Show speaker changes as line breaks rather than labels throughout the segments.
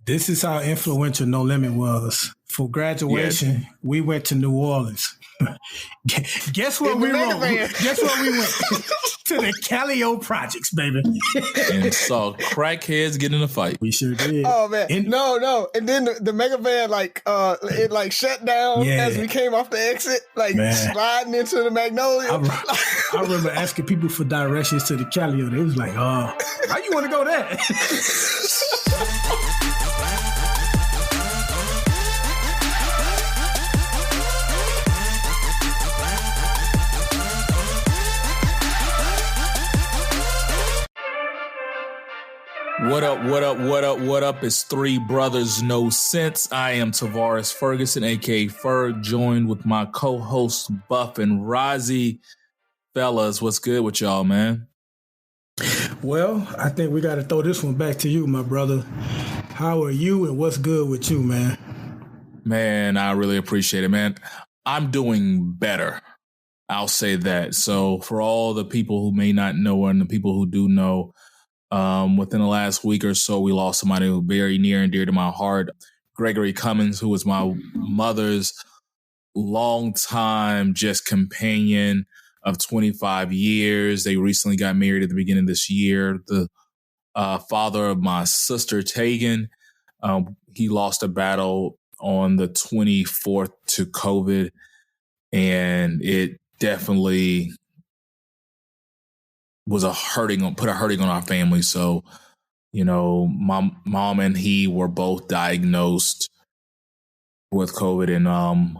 This is how influential No Limit was. For graduation, we went to New Orleans. Guess what we wrote? Guess what we went? To the Calio Projects, baby.
And saw crackheads get in a fight.
We sure did.
Oh, man. No. And then the mega van, it shut down as we came off the exit, sliding into the Magnolia.
I remember asking people for directions to the Calio. They was like, how you want to go there?
What up? It's Three Brothers No Sense. I am Tavares Ferguson, aka Ferg, joined with my co-hosts Buff and Razi. Fellas, what's good with y'all, man?
Well, I think we got to throw this one back to you, my brother. How are you and what's good with you, man?
Man, I really appreciate it, man. I'm doing better. I'll say that. So for all the people who may not know and the people who do know, within the last week or so, we lost somebody who very near and dear to my heart, Gregory Cummins, who was my mother's longtime just companion of 25 years. They recently got married at the beginning of this year. The father of my sister, Tegan, he lost a battle on the 24th to COVID, and it definitely put a hurting on our family. So, my mom and he were both diagnosed with COVID, and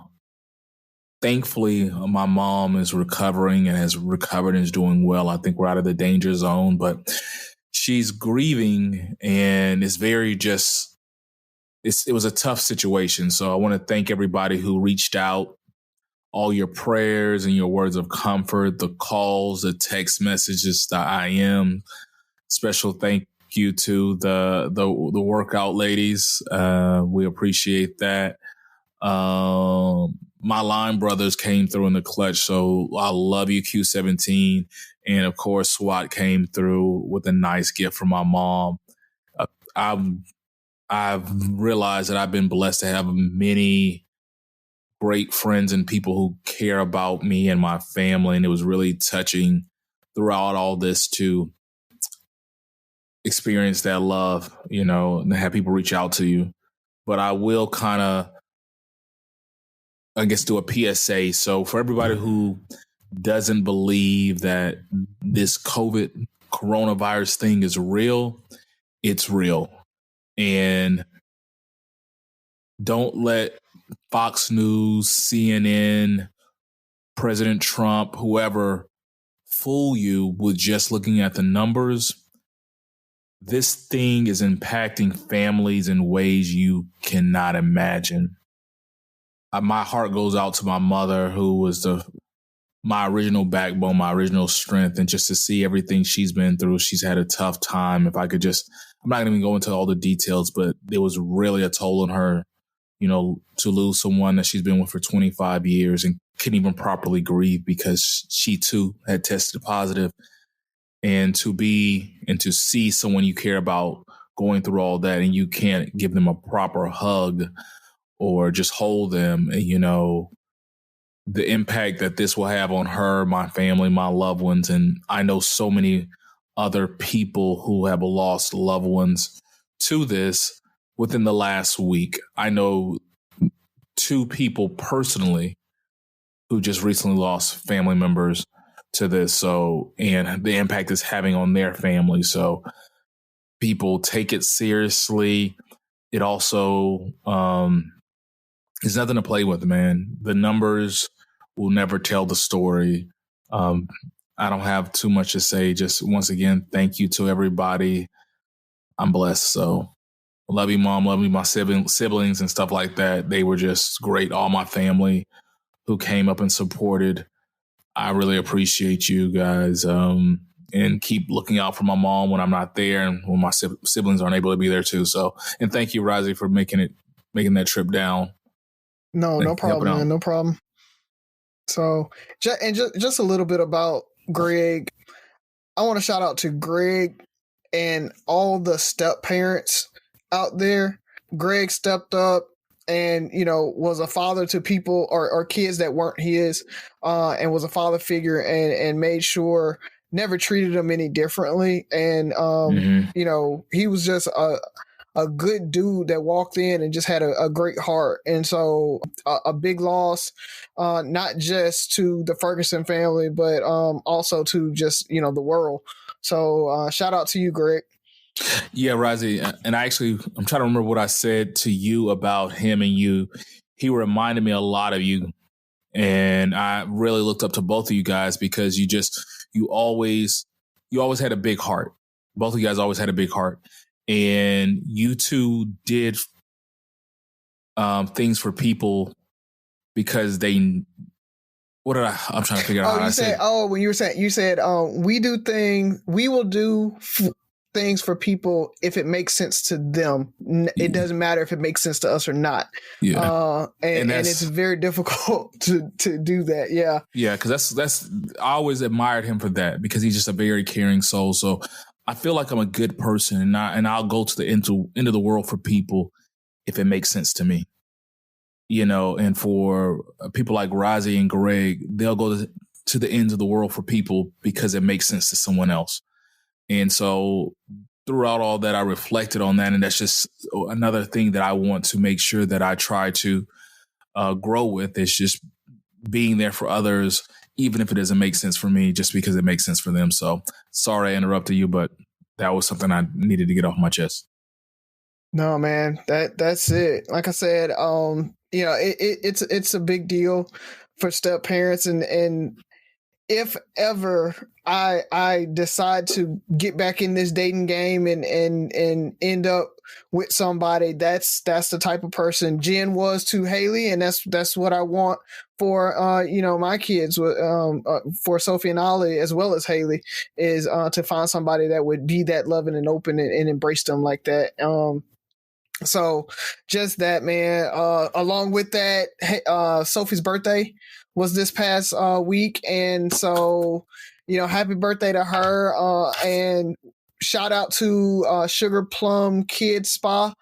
thankfully my mom is recovering and has recovered and is doing well. I think we're out of the danger zone, but she's grieving, and it's it was a tough situation. So I want to thank everybody who reached out, all your prayers and your words of comfort, the calls, the text messages, the IM. Special thank you to the workout ladies. We appreciate that. My line brothers came through in the clutch, so I love you, Q17. And of course, SWAT came through with a nice gift from my mom. I've realized that I've been blessed to have many great friends and people who care about me and my family. And it was really touching throughout all this to experience that love, and have people reach out to you. But I will kind of, do a PSA. So for everybody who doesn't believe that this coronavirus thing is real, it's real. And don't let Fox News, CNN, President Trump, whoever fool you with just looking at the numbers. This thing is impacting families in ways you cannot imagine. My heart goes out to my mother, who was my original backbone, my original strength, and just to see everything she's been through. She's had a tough time. I'm not going to even go into all the details, but it was really a toll on her, to lose someone that she's been with for 25 years and couldn't even properly grieve because she too had tested positive. And to see someone you care about going through all that, and you can't give them a proper hug or just hold them, the impact that this will have on her, my family, my loved ones. And I know so many other people who have lost loved ones to this within the last week. I know 2 people personally who just recently lost family members to this. So, and the impact it's having on their family. So people take it seriously. It also, is nothing to play with, man. The numbers will never tell the story. I don't have too much to say. Just once again, thank you to everybody. I'm blessed. So love you, Mom. Love you, my siblings and stuff like that. They were just great. All my family who came up and supported. I really appreciate you guys. And keep looking out for my mom when I'm not there and when my siblings aren't able to be there too. So, and thank you, Razi, for making that trip down.
No problem, man. No problem. So, just a little bit about Greg. I want to shout out to Greg and all the step parents out there, Greg stepped up and, was a father to people or kids that weren't his, and was a father figure and made sure never treated them any differently. And, he was just a good dude that walked in and just had a great heart. And so a big loss, not just to the Ferguson family, but also to just, the world. So shout out to you, Greg.
Yeah, Razi. And I'm trying to remember what I said to you about him and you. He reminded me a lot of you. And I really looked up to both of you guys because you always had a big heart. Both of you guys always had a big heart. And you two did things for people because I'm trying to figure out how I said.
When you said, we will do things for people if it makes sense to them. It doesn't matter if it makes sense to us or not. Yeah. And it's very difficult to do that. Yeah.
Yeah. Cause that's, I always admired him for that because he's just a very caring soul. So I feel like I'm a good person and I'll go to the end of the world for people if it makes sense to me, and for people like Razi and Greg, they'll go to the ends of the world for people because it makes sense to someone else. And so throughout all that, I reflected on that. And that's just another thing that I want to make sure that I try to grow with is just being there for others, even if it doesn't make sense for me, just because it makes sense for them. So sorry I interrupted you, but that was something I needed to get off my chest.
No, man, that's it. Like I said, it's a big deal for step parents. And if ever I decide to get back in this dating game and end up with somebody, that's the type of person Jen was to Haley, and that's what I want for my kids, for Sophie and Ollie as well as Haley, is to find somebody that would be that loving and open and embrace them like that. So just that, man. Along with that, Sophie's birthday was this past week, and so happy birthday to her, and shout out to Sugar Plum Kids Spa.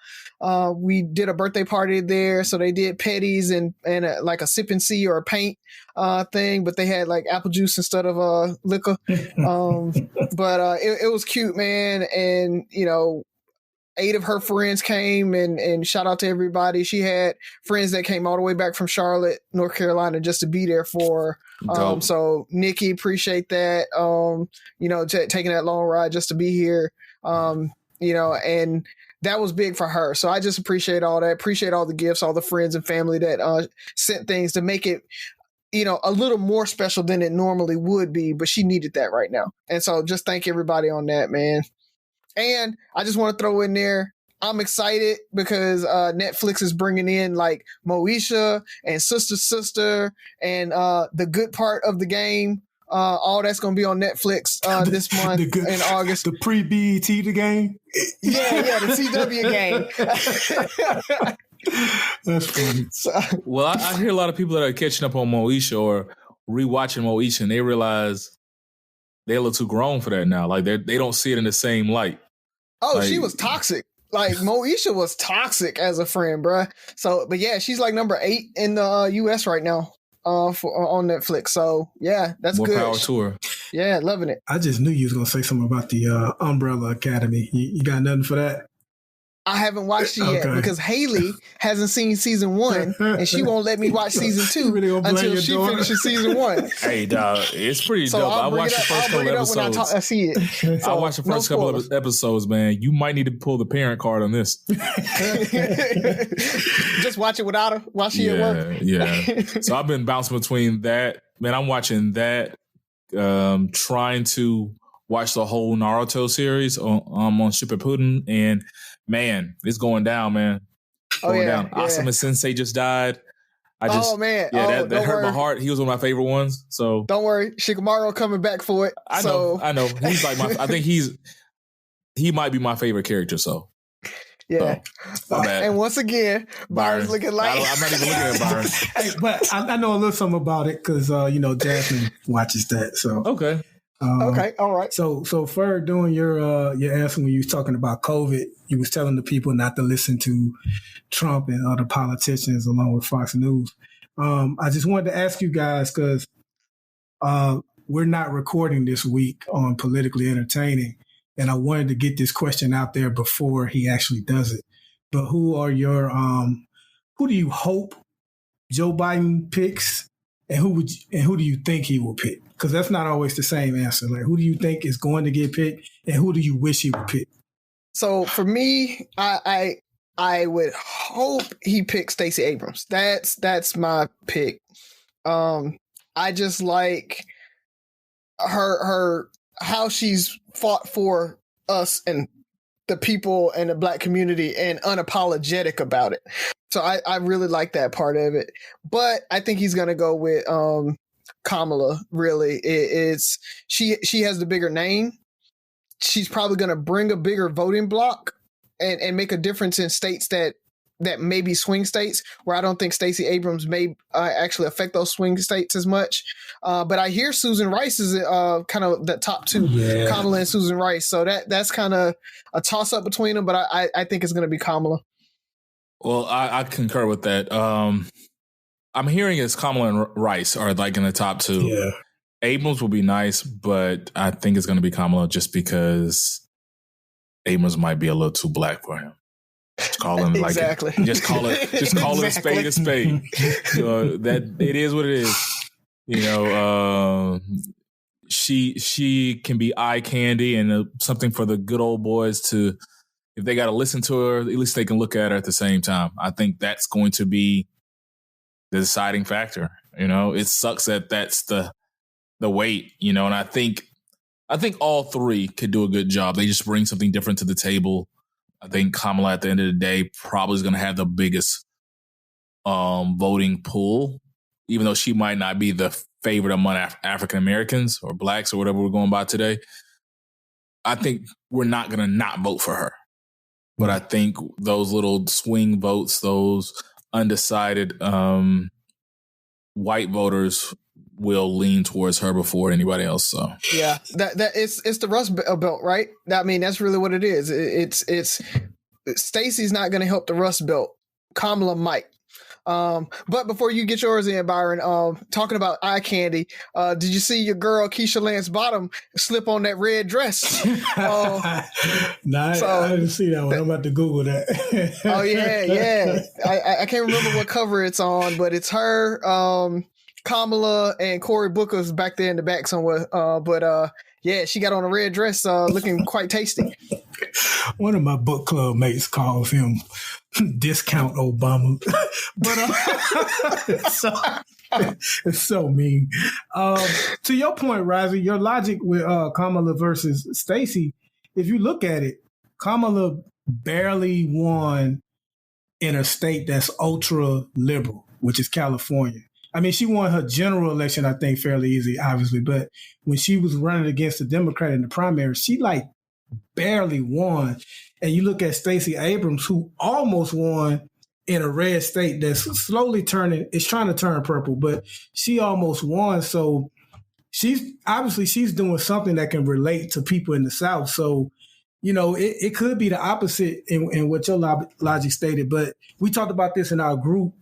We did a birthday party there, so they did petties and like a sip and see or a paint thing, but they had like apple juice instead of liquor. But it was cute, man, and 8 of her friends came, and shout out to everybody. She had friends that came all the way back from Charlotte, North Carolina, just to be there for her. So Nikki, appreciate that. Taking that long ride just to be here. And that was big for her. So I just appreciate all that. Appreciate all the gifts, all the friends and family that sent things to make it, a little more special than it normally would be. But she needed that right now. And so just thank everybody on that, man. And I just want to throw in there, I'm excited because Netflix is bringing in like Moesha and Sister and The Good Part of the Game. All that's going to be on Netflix this month in August.
The pre-BET the game?
Yeah, the CW game.
That's funny.
Well, I hear a lot of people that are catching up on Moesha or rewatching Moesha, and they realize they're a little too grown for that now. Like they don't see it in the same light.
Oh, she was toxic. Like Moesha was toxic as a friend, bruh. So, but yeah, she's like number 8 in the US right now on Netflix. So yeah, that's
more
good.
More power to her.
Yeah, loving it.
I just knew you was gonna say something about the Umbrella Academy. You got nothing for that?
I haven't watched it yet because Haley hasn't seen season 1 and she won't let me watch season 2 until she finishes season 1.
Hey, dog, it's pretty dope. I watched the first couple episodes.
I see it.
I watched the first couple of episodes, man. You might need to pull the parent card on this.
Just watch it without her while she at work.
Yeah. So I've been bouncing between that. Man, I'm watching that, trying to watch the whole Naruto series on Shippuden, and man, it's going down, man. Going down. Asuma Sensei just died. That hurt my heart. He was one of my favorite ones. So
don't worry, Shikamaru coming back for it.
I know. He's like I think he might be my favorite character. So
yeah. And once again, Byron's looking like
I'm not even looking at Byron.
Hey, but I know a little something about it because Jasmine watches that. So
okay.
Okay, all right.
So Ferg, doing your answer when you was talking about COVID, you was telling the people not to listen to Trump and other politicians along with Fox News. I just wanted to ask you guys because we're not recording this week on Politically Entertaining, and I wanted to get this question out there before he actually does it. But who are your who do you hope Joe Biden picks, and who do you think he will pick? Because that's not always the same answer. Like, who do you think is going to get picked, and who do you wish he would pick?
So for me, I would hope he picks Stacey Abrams. That's my pick. I just like her how she's fought for us and the people and the Black community and unapologetic about it. So I really like that part of it. But I think he's gonna go with Kamala. Really, it's she has the bigger name. She's probably gonna bring a bigger voting block and make a difference in states that may be swing states, where I don't think Stacey Abrams may actually affect those swing states as much. But I hear Susan Rice is kind of the top two, Kamala and Susan Rice. So that's kind of a toss up between them. But I think it's going to be Kamala.
Well, I concur with that. I'm hearing it's Kamala and Rice are like in the top two.
Yeah.
Abrams will be nice, but I think it's going to be Kamala just because Abrams might be a little too Black for him. Just call him
exactly.
Just call it a spade a spade. That it is what it is. She can be eye candy and something for the good old boys to, if they got to listen to her, at least they can look at her at the same time. I think that's going to be the deciding factor. It sucks that that's the weight. And I think all three could do a good job. They just bring something different to the table. I think Kamala, at the end of the day, probably is going to have the biggest voting pool, even though she might not be the favorite among African Americans or Blacks or whatever we're going by today. I think we're not going to not vote for her. But I think those little swing votes, those undecided white voters will lean towards her before anybody else. So
yeah, that it's the Rust Belt, right? I mean, that's really what it is. It's Stacey's not going to help the Rust Belt. Kamala might. But before you get yours in, Byron, talking about eye candy, did you see your girl Keisha Lance Bottom slip on that red dress?
I didn't see that one. I'm about to Google that.
Oh yeah. I can't remember what cover it's on, but it's her, Kamala, and Cory Booker's back there in the back somewhere. Yeah, she got on a red dress, looking quite tasty.
One of my book club mates calls him Discount Obama, but it's so mean. To your point, Razi, your logic with Kamala versus Stacey, if you look at it, Kamala barely won in a state that's ultra liberal, which is California. I mean, she won her general election, I think, fairly easy, obviously. But when she was running against the Democrat in the primary, she barely won. And you look at Stacey Abrams, who almost won in a red state that's slowly it's trying to turn purple, but she almost won. So she's doing something that can relate to people in the South. So, it could be the opposite in what your logic stated. But we talked about this in our group.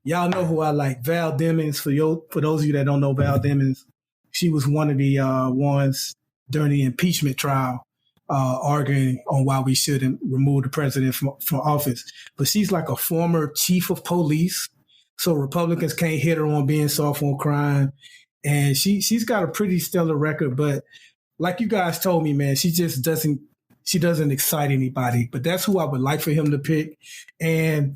Y'all know who I like, Val Demings. For those of you that don't know Val Demings, she was one of the ones during the impeachment trial arguing on why we shouldn't remove the president from office. But she's like a former chief of police, so Republicans can't hit her on being soft on crime. And she's got a pretty stellar record. But like you guys told me, man, she just doesn't excite anybody. But that's who I would like for him to pick. And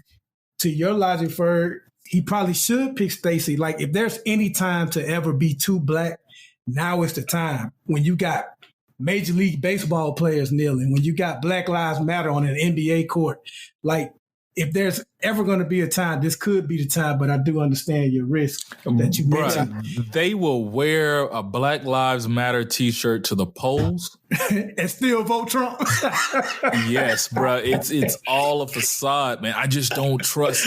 to your logic, Ferg, he probably should pick Stacey. Like, if there's any time to ever be too Black, now is the time. When you got Major League Baseball players kneeling, when you got Black Lives Matter on an NBA court, like, if there's ever going to be a time, this could be the time, but I do understand your risk that you mentioned.
They will wear a Black Lives Matter t-shirt to the polls
and still vote Trump.
Yes, bro. It's all a facade, man. I just don't trust.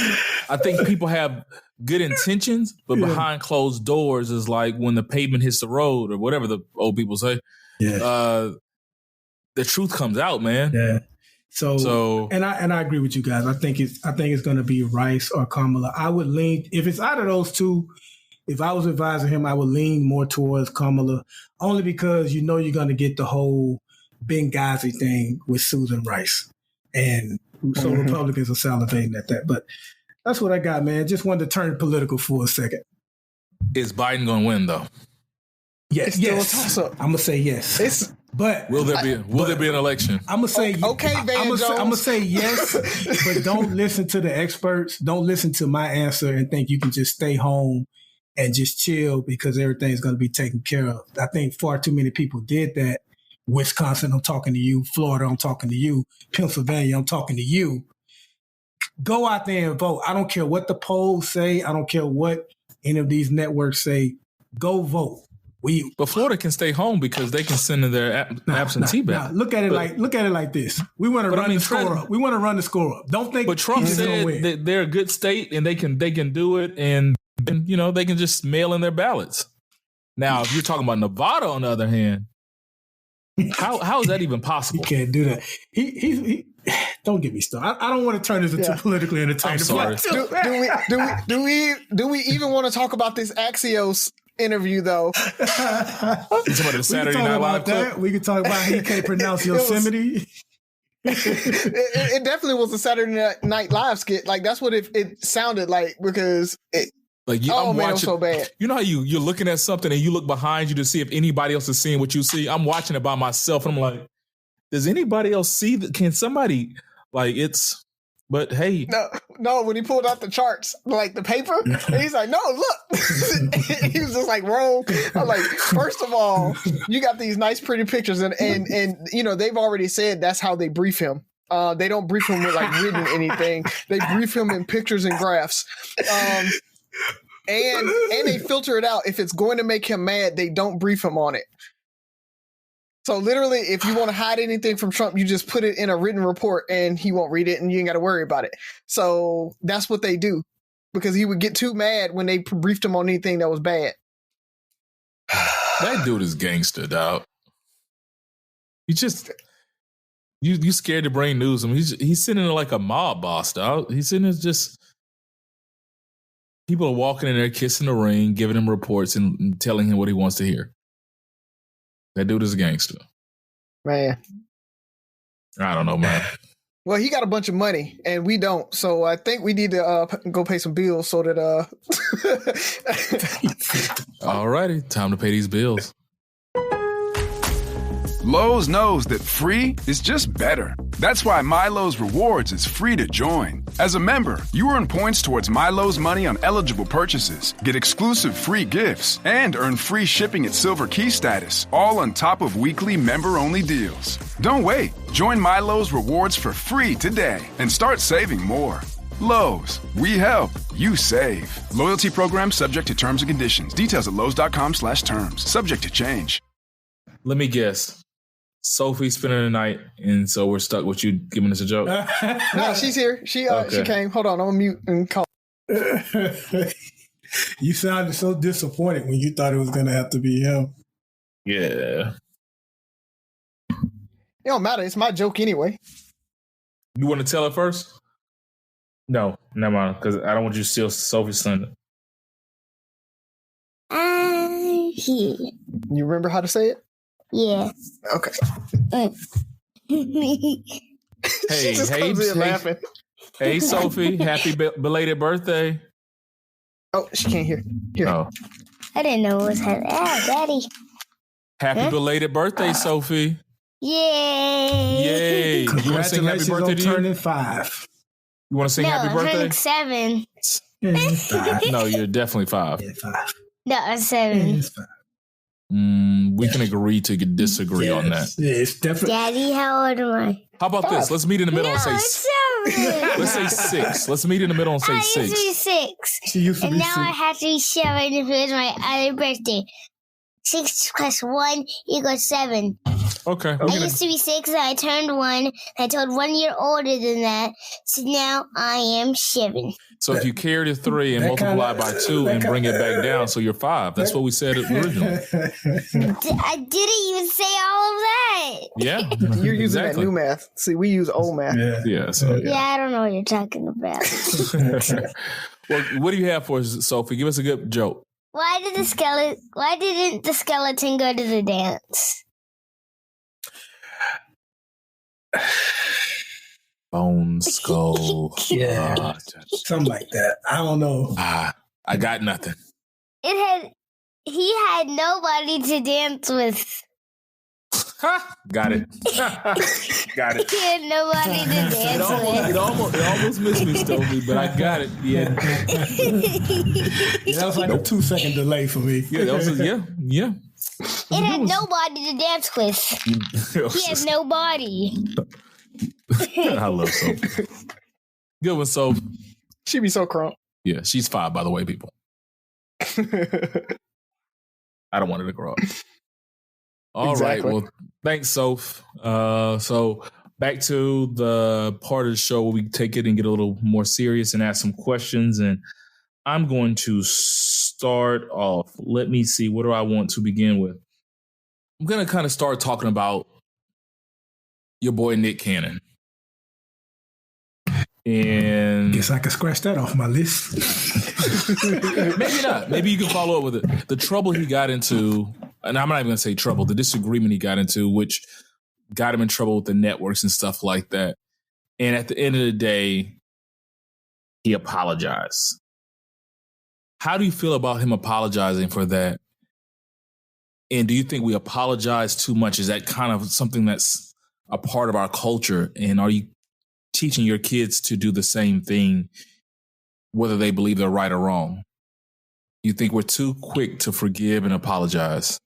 I think people have good intentions, but behind closed doors is like when the pavement hits the road or whatever the old people say. Yeah. The truth comes out, man.
Yeah. So and I agree with you guys. I think it's going to be Rice or Kamala. I would lean, if it's out of those two, if I was advising him, I would lean more towards Kamala, only because you're going to get the whole Benghazi thing with Susan Rice. And so Republicans are salivating at that. But that's what I got, man. Just wanted to turn political for a second.
Is Biden going to win, though?
Yes. I'm going to say yes. But
will there be an election?
I'm gonna say
okay, Van Jones.
I'm gonna say yes, but don't listen to the experts. Don't listen to my answer and think you can just stay home and just chill because everything's gonna be taken care of. I think far too many people did that. Wisconsin, I'm talking to you. Florida, I'm talking to you. Pennsylvania, I'm talking to you. Go out there and vote. I don't care what the polls say. I don't care what any of these networks say. Go vote.
But Florida can stay home because they can send in their absentee ballot.
Look at it like this. We want to run the score up. We want to run the score up. Don't think.
But Trump said that they're a good state and they can do it, and they can just mail in their ballots. Now, if you're talking about Nevada, on the other hand, how is that even possible?
You can't do that. He don't get me started. I don't want to turn this into politically entertaining.
I'm sorry.
Do we even want to talk about this Axios interview though?
The Saturday Night Live clip.
We could talk about he can't pronounce Yosemite.
It definitely was a Saturday Night Live skit. Like that's what it sounded like because it.
Like I'm watching, it was so bad. You know how you're looking at something and you look behind you to see if anybody else is seeing what you see. I'm watching it by myself and I'm like, does anybody else see that? Can somebody it's? But hey,
no. When he pulled out the charts, like the paper, and he's like, "No, look." He was just like, "Roll." I'm like, first of all, you got these nice, pretty pictures, and they've already said that's how they brief him. They don't brief him with like written anything. They brief him in pictures and graphs. And they filter it out. If it's going to make him mad, they don't brief him on it. So literally, if you want to hide anything from Trump, you just put it in a written report and he won't read it and you ain't got to worry about it. So that's what they do because he would get too mad when they briefed him on anything that was bad.
That dude is gangster, dog. You scared to bring news. I mean, he's sitting there like a mob boss, dog. He's sitting there just... People are walking in there, kissing the ring, giving him reports and telling him what he wants to hear. That dude is a gangster.
Man.
I don't know, man.
Well, he got a bunch of money, and we don't. So I think we need to go pay some bills so that...
All righty. Time to pay these bills.
Lowe's knows that free is just better. That's why MyLowe's Rewards is free to join. As a member, you earn points towards MyLowe's money on eligible purchases, get exclusive free gifts, and earn free shipping at Silver Key status, all on top of weekly member-only deals. Don't wait. Join MyLowe's Rewards for free today and start saving more. Lowe's, we help, you save. Loyalty program subject to terms and conditions. Details at lowes.com/terms. Subject to change.
Let me guess. Sophie's spending the night, and so we're stuck with you giving us a joke.
No, she's here. She came. Hold on, I'm gonna mute and call.
You sounded so disappointed when you thought it was gonna have to be him.
Yeah.
It don't matter. It's my joke anyway.
You want to tell it first? No, never mind, because I don't want you to steal Sophie's thunder.
You remember how to say it?
Yeah.
Okay.
Hey, Sophie, happy belated birthday.
Oh, she can't hear. Here.
Oh.
I didn't know it was her. Daddy.
Happy belated birthday, Sophie.
Yay.
You want to sing happy birthday to you?
Turning 5.
You want to sing happy birthday?
I'm 7.
No, you're definitely 5.
Yeah, 5.
No, I'm 7.
Yeah, it's 5.
We can agree to disagree on that.
Yeah, it's definitely.
Daddy, how old am I?
How about this? Let's meet in the middle and say
7.
Let's say 6. Let's meet in the middle and say 6.
I used to be 6.
She used to
and
be
now
6.
I have to be 7 if it was my other birthday. 6 plus 1 equals 7.
Okay.
I used to be 6 and I turned 1. I told 1 year older than that. So now I am 7.
So if you carry the 3 and multiply by 2 and bring it back down, so you're 5. That's what we said originally.
I didn't even say all of that.
Yeah.
You're using that new math. See, we use old math.
Yeah.
Yeah, I don't know what you're talking about.
Well, what do you have for us, Sophie? Give us a good joke.
Why didn't the skeleton go to the dance?
Bone skull.
Yeah. Something like that. I don't know.
I got nothing.
He had nobody to dance with.
Got it. Got it.
He had nobody to dance with.
It almost missed me, Sophie, but I got it. Yeah.
That was like a 2-second delay for me.
Yeah. Yeah.
It had nobody to dance with. He has nobody.
I love Sophie. Good one, Sophie.
She be so crunk.
Yeah, she's 5, by the way, people. I don't want her to grow up. All right. Well, thanks, Soph. So back to the part of the show where we take it and get a little more serious and ask some questions. And I'm going to start off. Let me see. What do I want to begin with? I'm going to kind of start talking about your boy, Nick Cannon. And
guess I can scratch that off my list.
Maybe not. Maybe you can follow up with it. The trouble he got into, and I'm not even going to say trouble, the disagreement he got into, which got him in trouble with the networks and stuff like that. And at the end of the day, he apologized. How do you feel about him apologizing for that? And do you think we apologize too much? Is that kind of something that's a part of our culture? And are you teaching your kids to do the same thing, whether they believe they're right or wrong? You think we're too quick to forgive and apologize?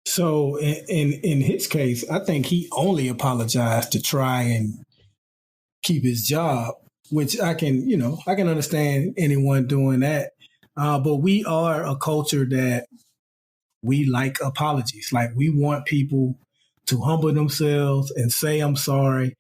So in his case, I think he only apologized to try and keep his job, which I can understand anyone doing that. But we are a culture that we like apologies. Like, we want people to humble themselves and say, I'm sorry.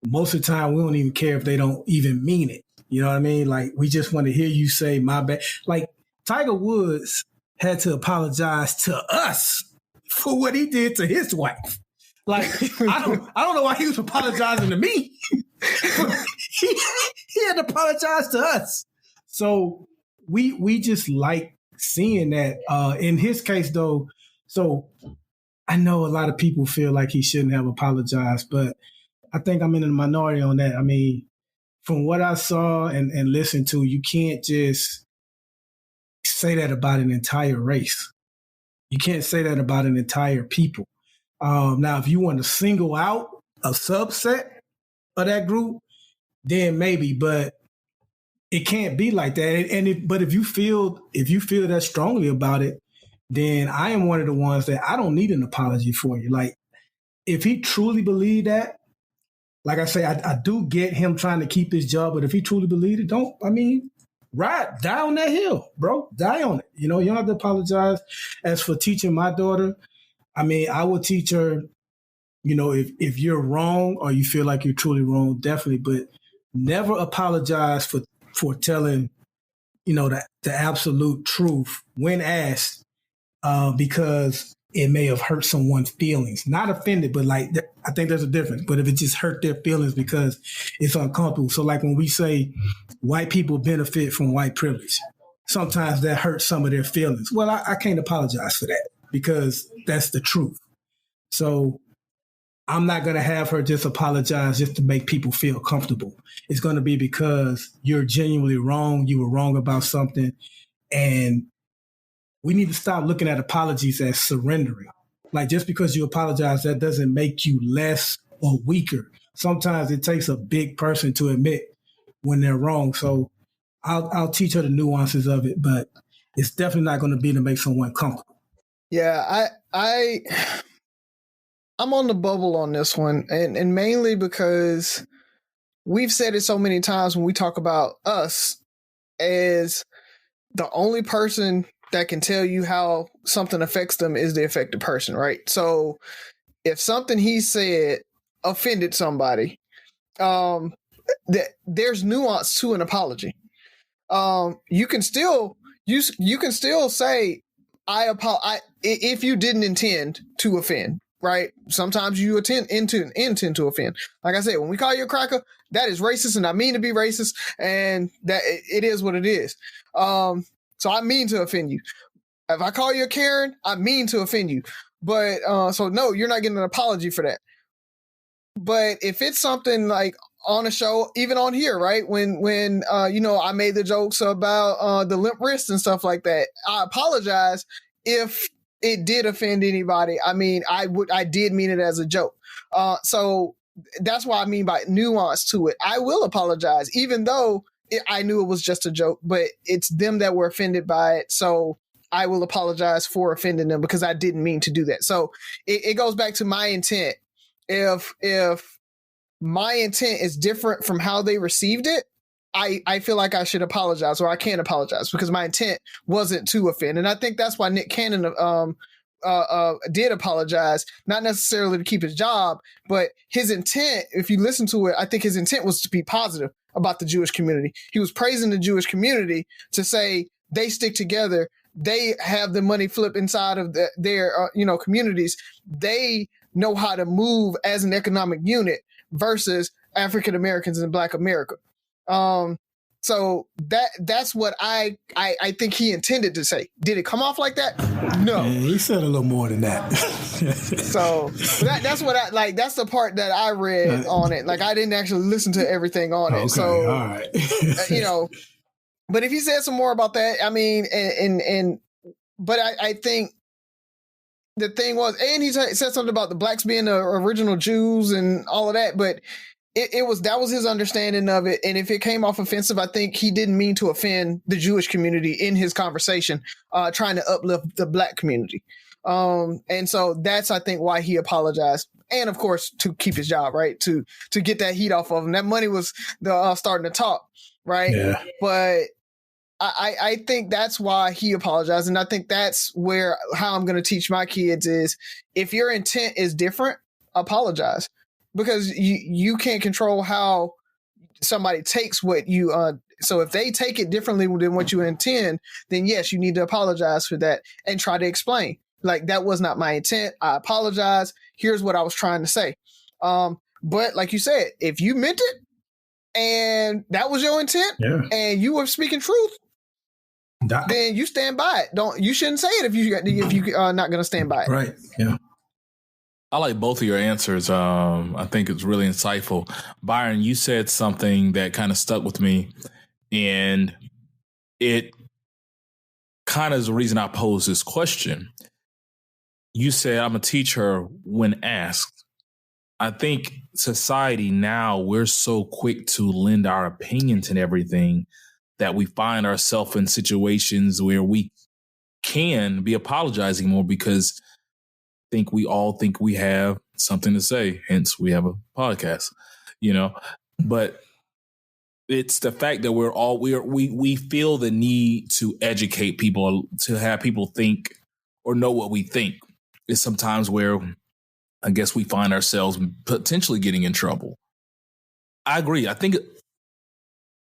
Most of the time, we don't even care if they don't even mean it. You know what I mean? Like, we just want to hear you say, my bad. Like, Tiger Woods had to apologize to us for what he did to his wife. Like, I don't know why he was apologizing to me. he had to apologize to us. So we just like seeing that. In his case, though, so I know a lot of people feel like he shouldn't have apologized, but I think I'm in the minority on that. I mean, from what I saw and listened to, you can't just say that about an entire race. You can't say that about an entire people. Now, if you want to single out a subset of that group, then maybe, but it can't be like that. But if you feel that strongly about it, then I am one of the ones that I don't need an apology for you. Like, if he truly believed that, like I say, I do get him trying to keep his job, but if he truly believed it, die on that hill, bro. Die on it. You don't have to apologize. As for teaching my daughter, I mean, I will teach her, if you're wrong or you feel like you're truly wrong, definitely, but never apologize for telling, the absolute truth when asked, because it may have hurt someone's feelings. Not offended, but I think there's a difference. But if it just hurt their feelings because it's uncomfortable. So like when we say white people benefit from white privilege, sometimes that hurts some of their feelings. Well, I can't apologize for that because that's the truth. So I'm not going to have her just apologize just to make people feel comfortable. It's going to be because you're genuinely wrong. You were wrong about something. And we need to stop looking at apologies as surrendering. Like, just because you apologize, that doesn't make you less or weaker. Sometimes it takes a big person to admit when they're wrong. So I'll teach her the nuances of it, but it's definitely not going to be to make someone comfortable.
Yeah, I'm on the bubble on this one, and mainly because we've said it so many times when we talk about us as the only person that can tell you how something affects them is the affected person, right? So if something he said offended somebody, that there's nuance to an apology. You can still say if you didn't intend to offend, right? Sometimes you intend to offend. Like I said, when we call you a cracker, that is racist, and I mean to be racist, and that it is what it is. So I mean to offend you. If I call you a Karen, I mean to offend you. But so no, you're not getting an apology for that. But if it's something like on a show, even on here, right? When I made the jokes about the limp wrist and stuff like that, I apologize if it did offend anybody. I mean, I did mean it as a joke. So that's what I mean by nuance to it. I will apologize, even though I knew it was just a joke, but it's them that were offended by it. So I will apologize for offending them because I didn't mean to do that. So it goes back to my intent. If my intent is different from how they received it, I feel like I should apologize, or I can't apologize because my intent wasn't to offend. And I think that's why Nick Cannon did apologize, not necessarily to keep his job, but his intent, if you listen to it, I think his intent was to be positive about the Jewish community. He was praising the Jewish community to say they stick together. They have the money flip inside of their communities. They know how to move as an economic unit versus African Americans in Black America. So that's what I think he intended to say. Did it come off like that? No.
Yeah, he said a little more than that.
So that's what I like. That's the part that I read on it. Like, I didn't actually listen to everything on it.
Okay,
so
all right.
But if he said some more about that, I mean, but I think the thing was, and he said something about the blacks being the original Jews and all of that, but that was his understanding of it. And if it came off offensive, I think he didn't mean to offend the Jewish community in his conversation, trying to uplift the Black community. And so that's, I think, why he apologized. And of course, to keep his job, right? To get that heat off of him. That money was starting to talk, right?
Yeah.
But I think that's why he apologized. And I think that's how I'm going to teach my kids is, if your intent is different, apologize. Because you can't control how somebody takes what you so if they take it differently than what you intend, then yes, you need to apologize for that and try to explain. Like, that was not my intent. I apologize. Here's what I was trying to say. But like you said, if you meant it and that was your intent, and you were speaking truth, then you stand by it. You shouldn't say it if you are not going to stand by it.
Right. Yeah.
I like both of your answers. I think it's really insightful. Byron, you said something that kind of stuck with me, and it kind of is the reason I posed this question. You said, I'm a teacher when asked. I think society now, we're so quick to lend our opinions and everything that we find ourselves in situations where we can be apologizing more because we all think we have something to say. Hence, we have a podcast, but it's the fact that we feel the need to educate people, to have people think or know what we think, is sometimes where I guess we find ourselves potentially getting in trouble. I agree. I think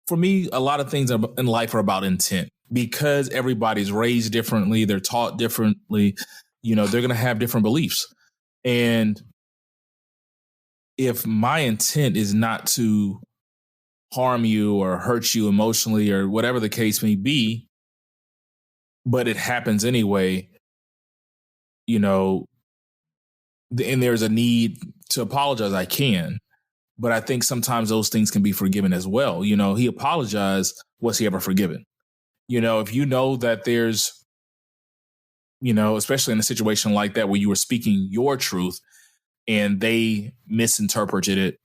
for me, a lot of things in life are about intent, because everybody's raised differently. They're taught differently. They're going to have different beliefs. And if my intent is not to harm you or hurt you emotionally or whatever the case may be, but it happens anyway, and there's a need to apologize, I can. But I think sometimes those things can be forgiven as well. He apologized. Was he ever forgiven? If you know that there's, especially in a situation like that where you were speaking your truth and they misinterpreted it.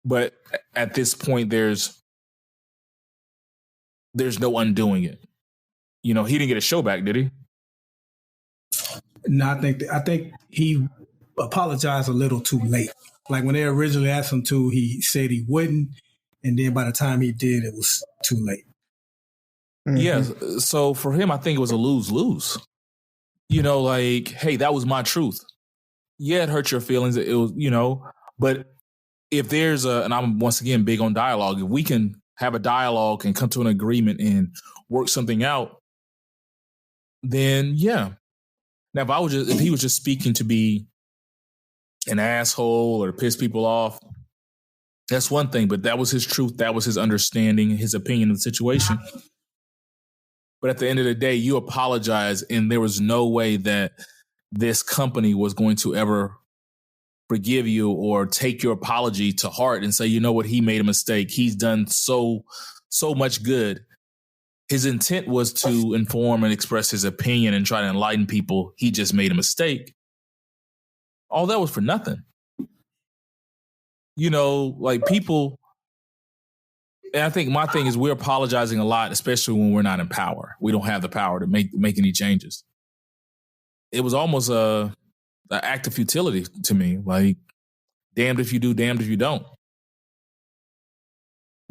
But at this point, there's no undoing it. He didn't get a show back, did he?
No, I think he apologized a little too late. Like, when they originally asked him to, he said he wouldn't. And then by the time he did, it was too late.
Mm-hmm. Yeah. So for him, I think it was a lose-lose. Like, hey, that was my truth. yeah, it hurt your feelings. It was, but if there's and I'm once again big on dialogue, if we can have a dialogue and come to an agreement and work something out, then yeah. Now, if he was just speaking to be an asshole or to piss people off, that's one thing, but that was his truth. That was his understanding, his opinion of the situation. But at the end of the day, you apologize, and there was no way that this company was going to ever forgive you or take your apology to heart and say, you know what, he made a mistake. He's done so much good. His intent was to inform and express his opinion and try to enlighten people. He just made a mistake. All that was for nothing. Like people, and I think my thing is we're apologizing a lot, especially when we're not in power. We don't have the power to make any changes. It was almost an act of futility to me. Like, damned if you do, damned if you don't.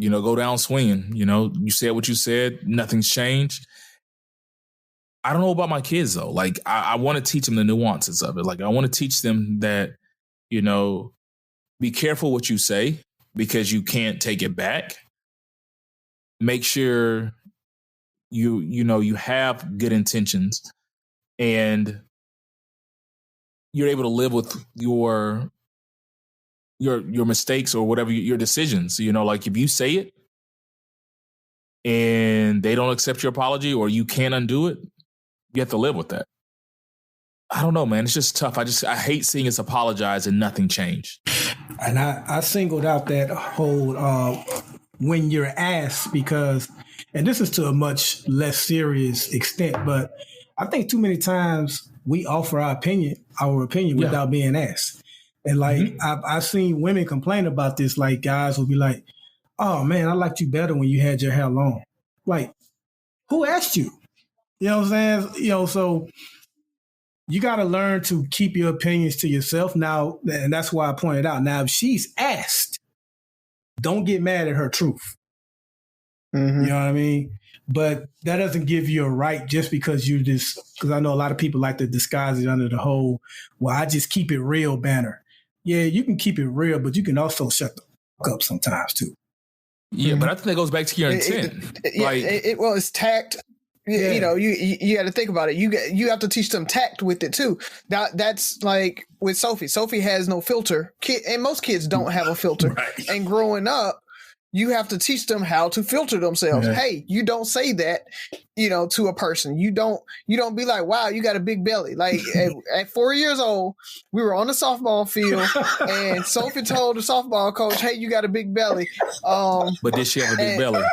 Go down swinging. You said what you said. Nothing's changed. I don't know about my kids, though. Like, I want to teach them the nuances of it. Like, I want to teach them that, be careful what you say because you can't take it back. Make sure you have good intentions and you're able to live with your mistakes or whatever your decisions. Like if you say it and they don't accept your apology or you can't undo it, you have to live with that. I don't know, man. It's just tough. I hate seeing us apologize and nothing changed.
And I singled out that whole when you're asked because, and this is to a much less serious extent, but I think too many times we offer our opinion without being asked. And like, I've seen women complain about this, like guys will be like, oh man, I liked you better when you had your hair long. Like, who asked you? You know what I'm saying? So you got to learn to keep your opinions to yourself now. And that's why I pointed out. Now, if she's asked, don't get mad at her truth. Mm-hmm. You know what I mean? But that doesn't give you a right just because because I know a lot of people like to disguise it under the whole, well, I just keep it real banner. Yeah, you can keep it real, but you can also shut the fuck up sometimes too.
Yeah, but I think that goes back to your intent.
It's tact. Yeah. You got to think about it. You have to teach them tact with it too. That's like with Sophie. Sophie has no filter, and most kids don't have a filter. Right. And growing up, you have to teach them how to filter themselves. Yeah. Hey, you don't say that, to a person. You don't be like, wow, you got a big belly. Like at 4 years old, we were on the softball field and Sophie told the softball coach, hey, you got a big belly.
But did she have a big belly?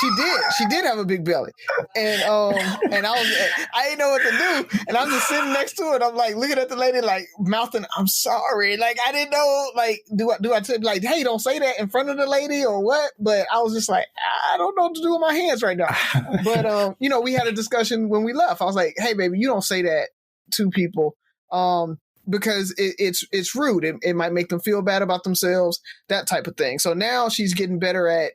She did have a big belly. And I didn't know what to do. And I'm just sitting next to it. I'm like looking at the lady, like mouthing, I'm sorry. Like, I didn't know, like, do I tell like, hey, don't say that in front of the lady or what? But I was just like, I don't know what to do with my hands right now. But, we had a discussion when we left. I was like, hey, baby, you don't say that to people. Because it's rude. It might make them feel bad about themselves, that type of thing. So now she's getting better at,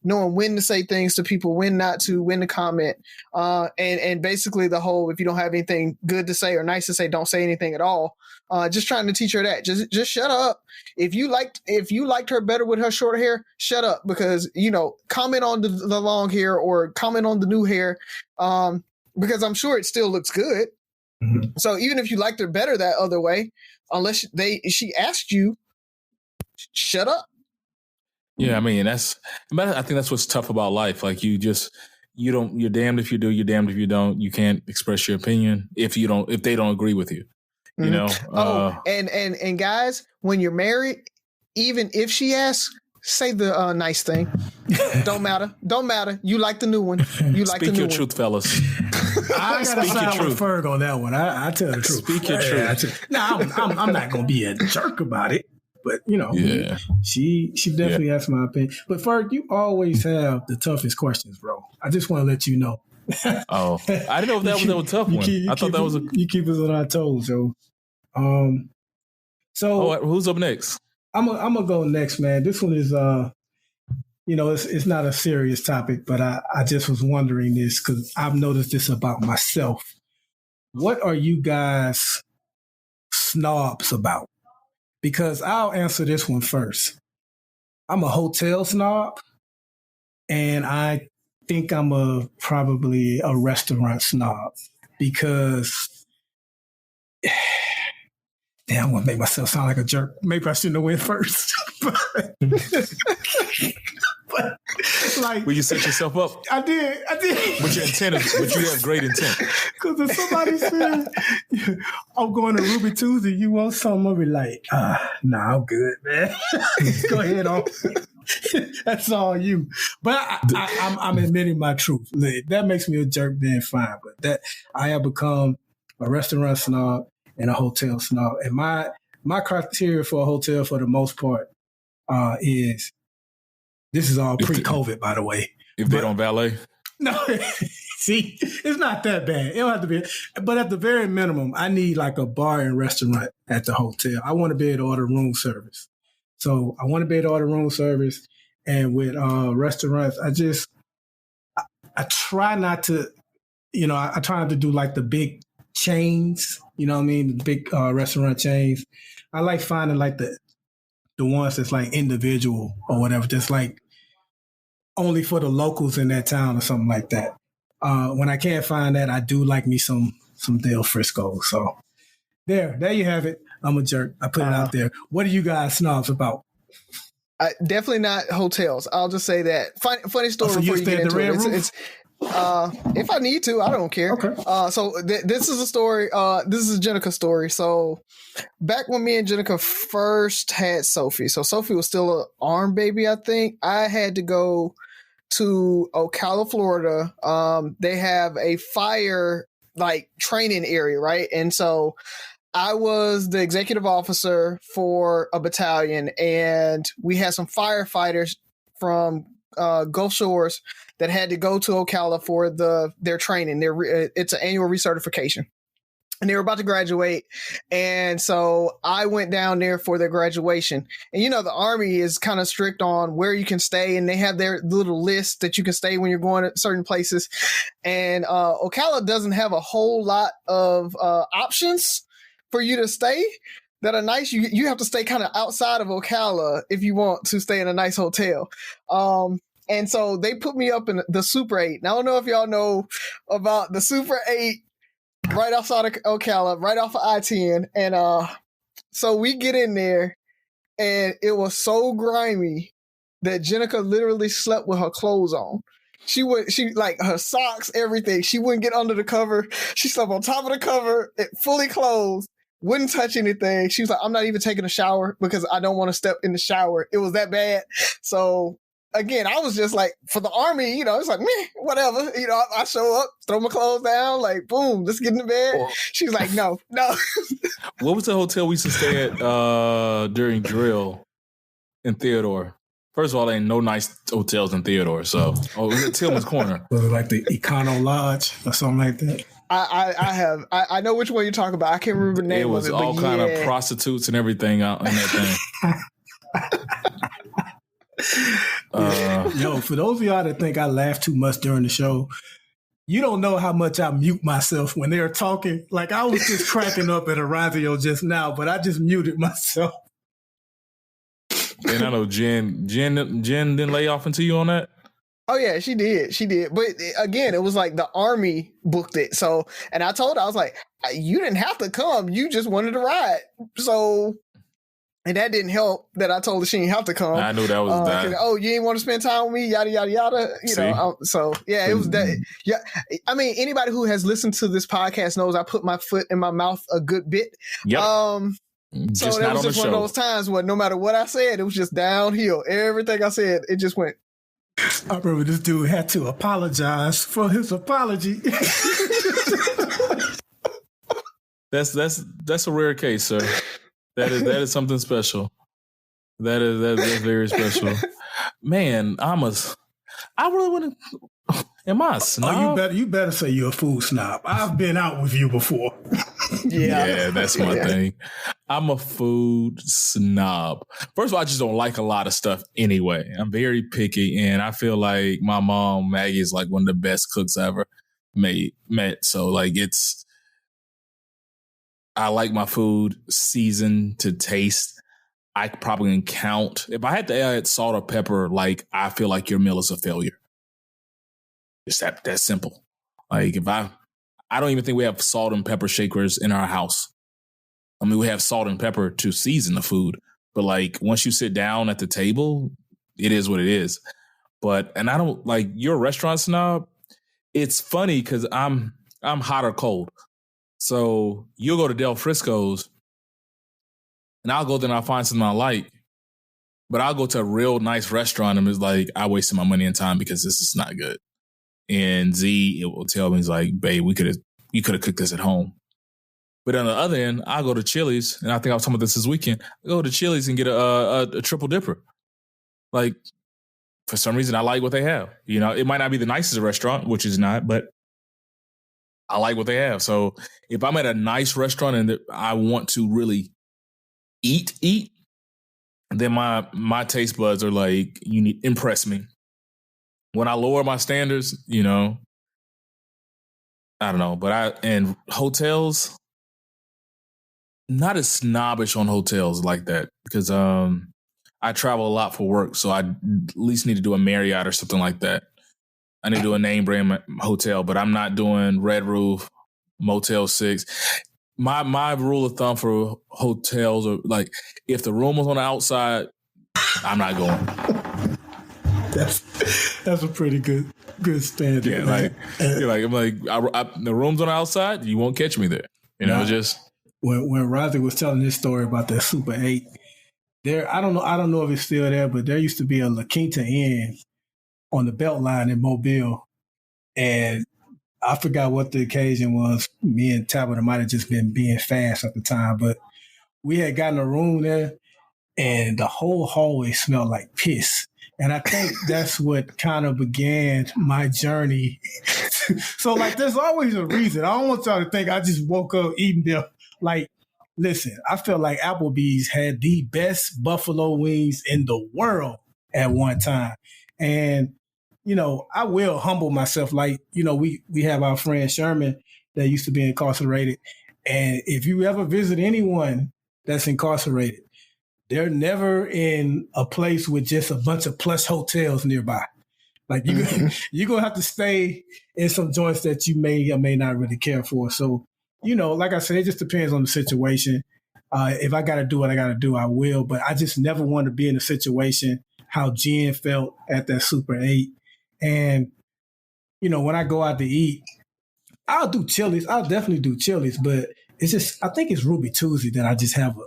knowing when to say things to people, when not to, when to comment. And basically the whole, if you don't have anything good to say or nice to say, don't say anything at all. Just trying to teach her that. Just shut up. If you liked her better with her short hair, shut up, because, comment on the long hair or comment on the new hair. Because I'm sure it still looks good. Mm-hmm. So even if you liked her better that other way, unless she asked you, shut up.
Yeah, I mean, I think that's what's tough about life. Like you're damned if you do, you're damned if you don't. You can't express your opinion if they don't agree with you.
And guys, when you're married, even if she asks, say the nice thing. Don't matter. You like the new one. You like the new one.
Speak your truth, fellas.
I gotta side with Ferg on that one. I tell the truth.
Speak your truth.
I'm not gonna be a jerk about it. But, she definitely has my opinion. But Ferg, you always have the toughest questions, bro. I just want to let you know.
Oh, I didn't know if that was a tough one. I thought that was
You keep us on our toes, Joe.
Who's up next?
I'm gonna go next, man. This one is, it's not a serious topic, but I just was wondering this because I've noticed this about myself. What are you guys snobs about? Because I'll answer this one first. I'm a hotel snob, and I think I'm probably a restaurant snob because damn, I'm gonna make myself sound like a jerk. Maybe I shouldn't have went first. but like,
will you set yourself up?
I did.
But your intent is, but you have great intent.
Because if somebody said, I'm going to Ruby Tuesday, you want something, I'll be like, nah, I'm good, man. Go ahead on. That's all you. But I'm admitting my truth. That makes me a jerk, then fine. But that I have become a restaurant snob and a hotel snob. And my criteria for a hotel, for the most part, is this is all pre-COVID, by the way.
If they don't valet?
No. See, it's not that bad. It don't have to be. But at the very minimum, I need like a bar and restaurant at the hotel. I want to be able to order room service. So I want to be able to order room service. And with restaurants, I try not to, I try not to do like the big chains, you know what I mean? The big restaurant chains. I like finding like the ones that's like individual or whatever, just like only for the locals in that town or something like that. When I can't find that, I do like me some Del Frisco. So there you have it. I'm a jerk. I put it out there. What are you guys snobs about?
Definitely not hotels. I'll just say that. Funny story
so
before you get into it.
It's
if I need to, I don't care.
Okay.
So this is a story. This is Jenica's story. So back when me and Jenica first had Sophie, so Sophie was still an arm baby, I think. I had to go to Ocala, Florida. They have a fire like training area, right? And so I was the executive officer for a battalion, and we had some firefighters from Gulf Shores that had to go to Ocala for their training. It's an annual recertification. And they were about to graduate. And so I went down there for their graduation. And, the Army is kind of strict on where you can stay. And they have their little list that you can stay when you're going to certain places. And Ocala doesn't have a whole lot of options for you to stay that are nice. You have to stay kind of outside of Ocala if you want to stay in a nice hotel. And so they put me up in the Super 8. Now, I don't know if y'all know about the Super 8 right outside of Ocala, right off of I-10. And so we get in there, and it was so grimy that Jenica literally slept with her clothes on. She like her socks, everything. She wouldn't get under the cover. She slept on top of the cover, fully clothed, wouldn't touch anything. She was like, I'm not even taking a shower because I don't want to step in the shower. It was that bad. So again, I was just like, for the Army, it's like, meh, whatever. I show up, throw my clothes down, like, boom, let's get in the bed. She's like, no.
What was the hotel we used to stay at during drill in Theodore? First of all, there ain't no nice hotels in Theodore. So, it was at Tillman's Corner.
Was it like the Econo Lodge or something like that?
I know which one you're talking about. I can't remember the name.
It was all kind of prostitutes and everything out in that thing.
Yo, for those of y'all that think I laugh too much during the show, you don't know how much I mute myself when they're talking. Like, I was just cracking up at a Razi just now, but I just muted myself.
And
I know Jen didn't lay off into you on that.
Oh yeah, she did. But again, it was like the Army booked it. So, and I told her, I was like, you didn't have to come. You just wanted to ride. So, and that didn't help that I told her she didn't have to come.
I knew that was that.
Oh, you didn't want to spend time with me, yada, yada, yada. So yeah, it was that. Yeah. I mean, anybody who has listened to this podcast knows I put my foot in my mouth a good bit.
Yep.
So that was just one of those times where no matter what I said, it was just downhill. Everything I said, it just went.
I remember this dude had to apologize for his apology.
That's a rare case, sir. That is something special. That's very special. Man, I really want to. Am I a snob?
Oh, you better say you're a food snob. I've been out with you before.
Yeah, that's my thing. I'm a food snob. First of all, I just don't like a lot of stuff anyway. I'm very picky, and I feel like my mom, Maggie, is like one of the best cooks I ever met. So like I like my food seasoned to taste. I probably can count. If I had to add salt or pepper, like, I feel like your meal is a failure. It's that simple. Like, if I don't even think we have salt and pepper shakers in our house. I mean, we have salt and pepper to season the food, but like, once you sit down at the table, it is what it is. And I don't like, you're a restaurant snob. It's funny because I'm hot or cold. So you'll go to Del Frisco's and I'll go there and I'll find something I like, but I'll go to a real nice restaurant and it's like, I wasted my money and time because this is not good. And Z, it will tell me, it's like, babe, you could have cooked this at home. But on the other end, I'll go to Chili's, and I think I was talking about this weekend. I go to Chili's and get a triple dipper. Like, for some reason, I like what they have. You know, it might not be the nicest restaurant, which is not, but I like what they have. So if I'm at a nice restaurant and I want to really eat, then my taste buds are like, you need impress me. When I lower my standards, you know, I don't know. And hotels, not as snobbish on hotels like that because I travel a lot for work, so I at least need to do a Marriott or something like that. I need to do a name brand hotel, but I'm not doing Red Roof, Motel 6. My rule of thumb for hotels are like, if the room was on the outside, I'm not going.
That's a pretty good standard.
Yeah, like the room's on the outside, you won't catch me there. You know, just
when Razi was telling this story about that Super 8, I don't know if it's still there, but there used to be a La Quinta Inn on the Beltline in Mobile, and I forgot what the occasion was. Me and Tabitha might have just been being fast at the time, but we had gotten a room there, and the whole hallway smelled like piss. And I think that's what kind of began my journey. So, like, there's always a reason. I don't want y'all to think I just woke up eating them. Like, listen, I felt like Applebee's had the best buffalo wings in the world at one time. And, you know, I will humble myself. Like, you know, we have our friend Sherman that used to be incarcerated. And if you ever visit anyone that's incarcerated, they're never in a place with just a bunch of plush hotels nearby. Like, you're going to have to stay in some joints that you may or may not really care for. So, you know, like I said, it just depends on the situation. If I got to do what I got to do, I will. But I just never want to be in a situation how Jen felt at that Super 8. And, you know, when I go out to eat, I'll do Chili's. I'll definitely do Chili's. But it's just, I think it's Ruby Tuesday that I just have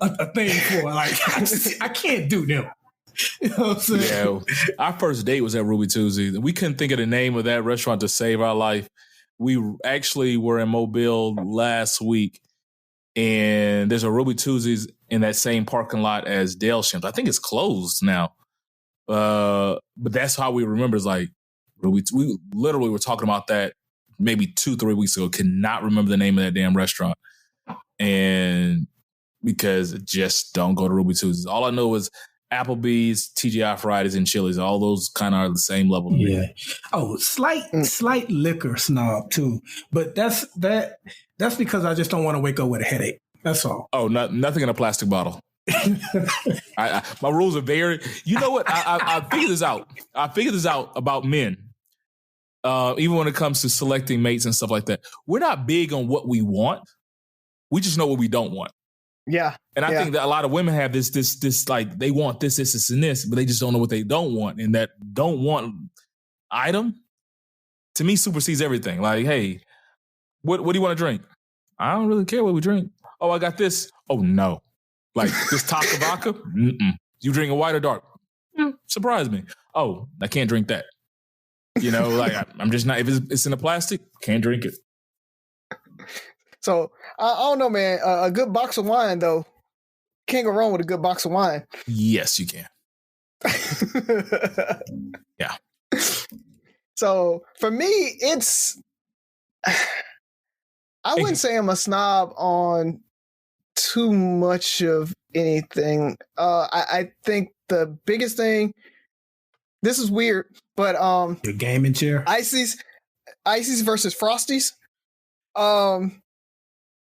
a thing for. Like, I can't do them. You know what I'm saying?
Yeah. Our first date was at Ruby Tuesday. We couldn't think of the name of that restaurant to save our life. We actually were in Mobile last week, and there's a Ruby Tuesdays in that same parking lot as Dale Shim's. I think it's closed now. But that's how we remember. It's like, we literally were talking about that maybe 2-3 weeks ago. Cannot remember the name of that damn restaurant. And because just don't go to Ruby Tuesdays. All I know is Applebee's, TGI Fridays, and Chili's. All those kind of are the same level.
Yeah. Oh, slight liquor snob too. But that's because I just don't want to wake up with a headache. That's all.
Oh, nothing in a plastic bottle. My rules are very. You know what? I figured this out. I figured this out about men. Even when it comes to selecting mates and stuff like that, we're not big on what we want. We just know what we don't want.
Yeah.
And I think that a lot of women have this like, they want this, and this, but they just don't know what they don't want. And that don't want item, to me, supersedes everything. Like, hey, what do you want to drink? I don't really care what we drink. Oh, I got this. Oh, no. Like, this Taka vodka? Mm-mm. You drinking white or dark? Surprise me. Oh, I can't drink that. You know, like, I'm just not, if it's in a plastic, can't drink it.
So, I don't know, man. A good box of wine, though. Can't go wrong with a good box of wine.
Yes, you can. Yeah.
So, for me, it's... I wouldn't say I'm a snob on too much of anything. I think the biggest thing... This is weird, but...
Your gaming chair?
Icy's versus Frosties.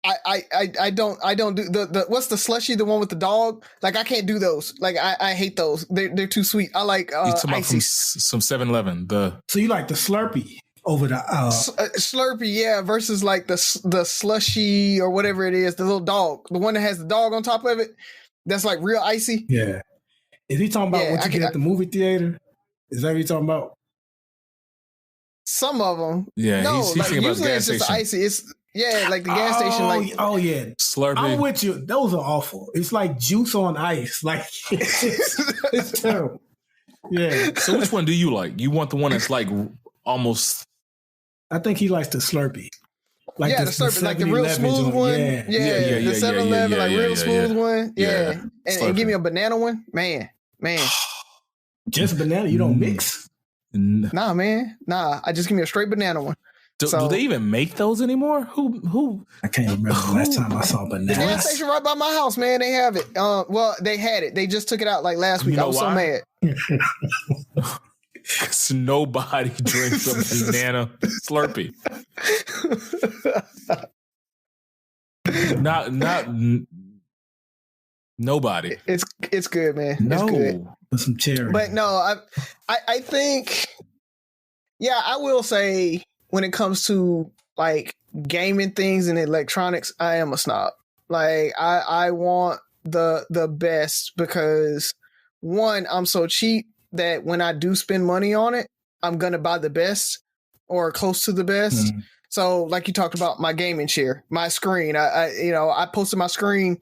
I don't do the what's the slushy, the one with the dog? Like I can't do those. Like I hate those. They're too sweet. I like
you talking about from 7-Eleven.
So you like the Slurpee over the
Slurpee, yeah, versus like the slushy or whatever it is, the little dog, the one that has the dog on top of it. That's like real icy.
Yeah. Is he talking about what you get at the movie theater? Is that what you're talking about?
Some of them.
Yeah,
no,
he's
like
thinking about
usually it's
gas
just
station.
icy. It's like the gas station. Like
yeah,
Slurpee.
I'm with you. Those are awful. It's like juice on ice. Like it's terrible. Yeah.
So which one do you like? You want the one that's like almost?
I think he likes the Slurpee. Like
the Slurpee, like the real smooth one. Yeah, the 7-Eleven, like real smooth one. Yeah. And give me a banana one, man.
Just banana, you don't mix?
Nah, man. Nah, I just give me a straight banana one.
Do they even make those anymore? Who?
I can't remember the last time I saw banana.
The gas station right by my house, man. They have it. Well, they had it. They just took it out like last week. I was so mad.
Because nobody drinks a banana Slurpee. Not nobody.
It's good, man.
No.
It's good.
With some cherry.
But no, I think, yeah, I will say when it comes to like gaming things and electronics, I am a snob. Like I want the best because one, I'm so cheap that when I do spend money on it, I'm gonna buy the best or close to the best. Mm. So, like you talked about, my gaming chair, my screen. I posted my screen,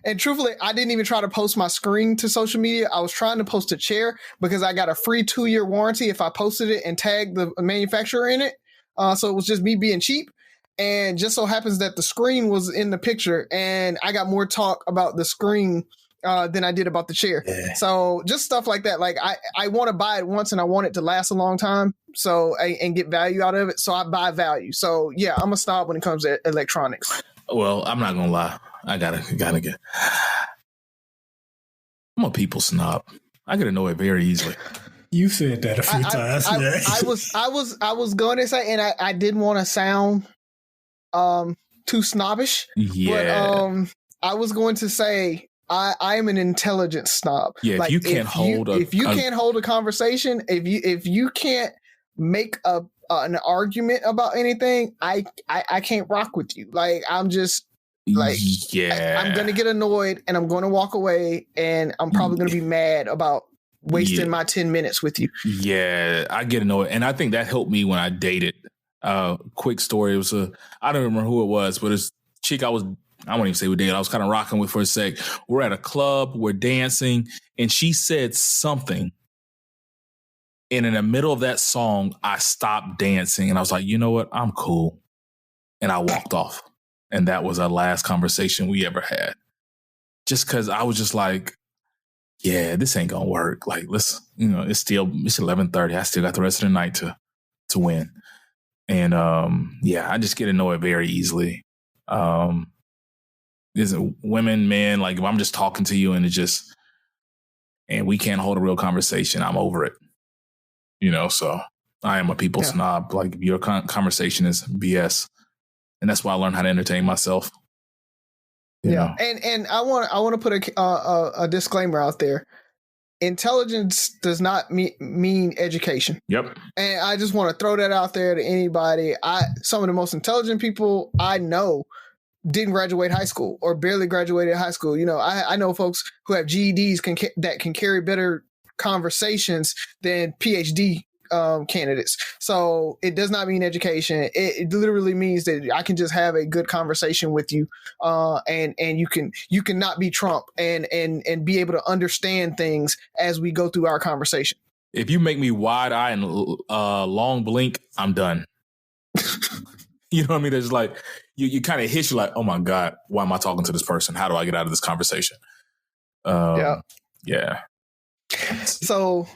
and truthfully, I didn't even try to post my screen to social media. I was trying to post a chair because I got a free 2-year warranty if I posted it and tagged the manufacturer in it. So it was just me being cheap. And just so happens that the screen was in the picture, and I got more talk about the screen than I did about the chair. Yeah. So just stuff like that. Like I want to buy it once and I want it to last a long time. So and get value out of it. So I buy value. So yeah, I'm a snob when it comes to electronics.
Well, I'm not gonna lie. I gotta get. I'm a people snob. I get annoyed very easily.
You said that a few times.
I was going to say, and I didn't want to sound too snobbish.
Yeah.
But I was going to say I am an intelligent snob.
Yeah, like, if you can't hold
a conversation, if you can't make an argument about anything, I can't rock with you. Like I'm just like I'm gonna get annoyed and I'm gonna walk away and I'm probably gonna be mad about wasting my 10 minutes with you.
Yeah, I get annoyed, and I think that helped me when I dated. Quick story. It was I don't remember who it was, but it's chick I won't even say we dated. I was kind of rocking with for a sec. We're at a club, we're dancing, and she said something. And in the middle of that song, I stopped dancing and I was like, you know what? I'm cool. And I walked off. And that was our last conversation we ever had. Just because I was just like, yeah, this ain't gonna work. Like, it's 11:30. I still got the rest of the night to win. And I just get annoyed very easily. There's women, men, like if I'm just talking to you and and we can't hold a real conversation, I'm over it. So I am a people snob. Like your conversation is BS. And that's why I learned how to entertain myself. You know?
And I want to put a disclaimer out there. Intelligence does not mean education.
Yep.
And I just want to throw that out there to anybody. Some of the most intelligent people I know didn't graduate high school or barely graduated high school. I know folks who have GEDs that can carry better conversations than PhD candidates. So it does not mean education. It literally means that I can just have a good conversation with you, and you can not be Trump and be able to understand things as we go through our conversation.
If you make me wide eye and long blink, I'm done. You know what I mean? There's like you kind of hit you like, oh my God, why am I talking to this person? How do I get out of this conversation? Yeah.
So,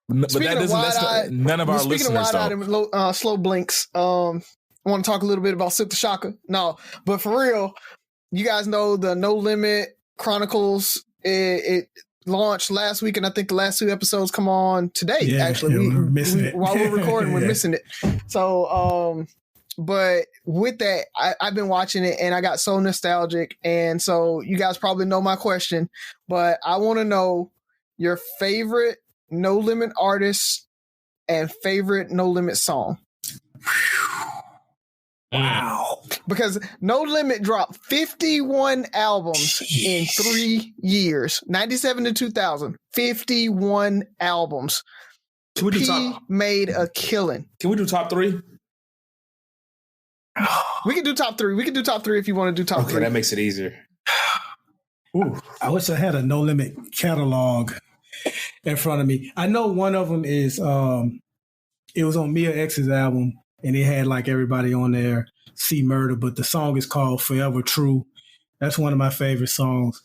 but that's none of our listeners.
Speaking of wide-eyed and slow blinks, I want to talk a little bit about Silk the Shocker. No, but for real, you guys know the No Limit Chronicles. It launched last week, and I think the last 2 episodes come on today.
Yeah,
actually,
we're missing it
while we're recording. We're missing it. So, But with that, I've been watching it and I got so nostalgic. And so you guys probably know my question, but I want to know your favorite No Limit artist and favorite No Limit song.
Wow.
Because No Limit dropped 51 albums in 3 years, 97 to 2000, 51 albums.
Can we do
He made a killing.
Can we do top 3?
We can do top 3. We can do top 3 if you want to do top 3.
That makes it easier.
Ooh, I wish I had a No Limit catalog in front of me. I know one of them is it was on Mia X's album, and it had like everybody on there, See Murder, but the song is called Forever True. That's one of my favorite songs.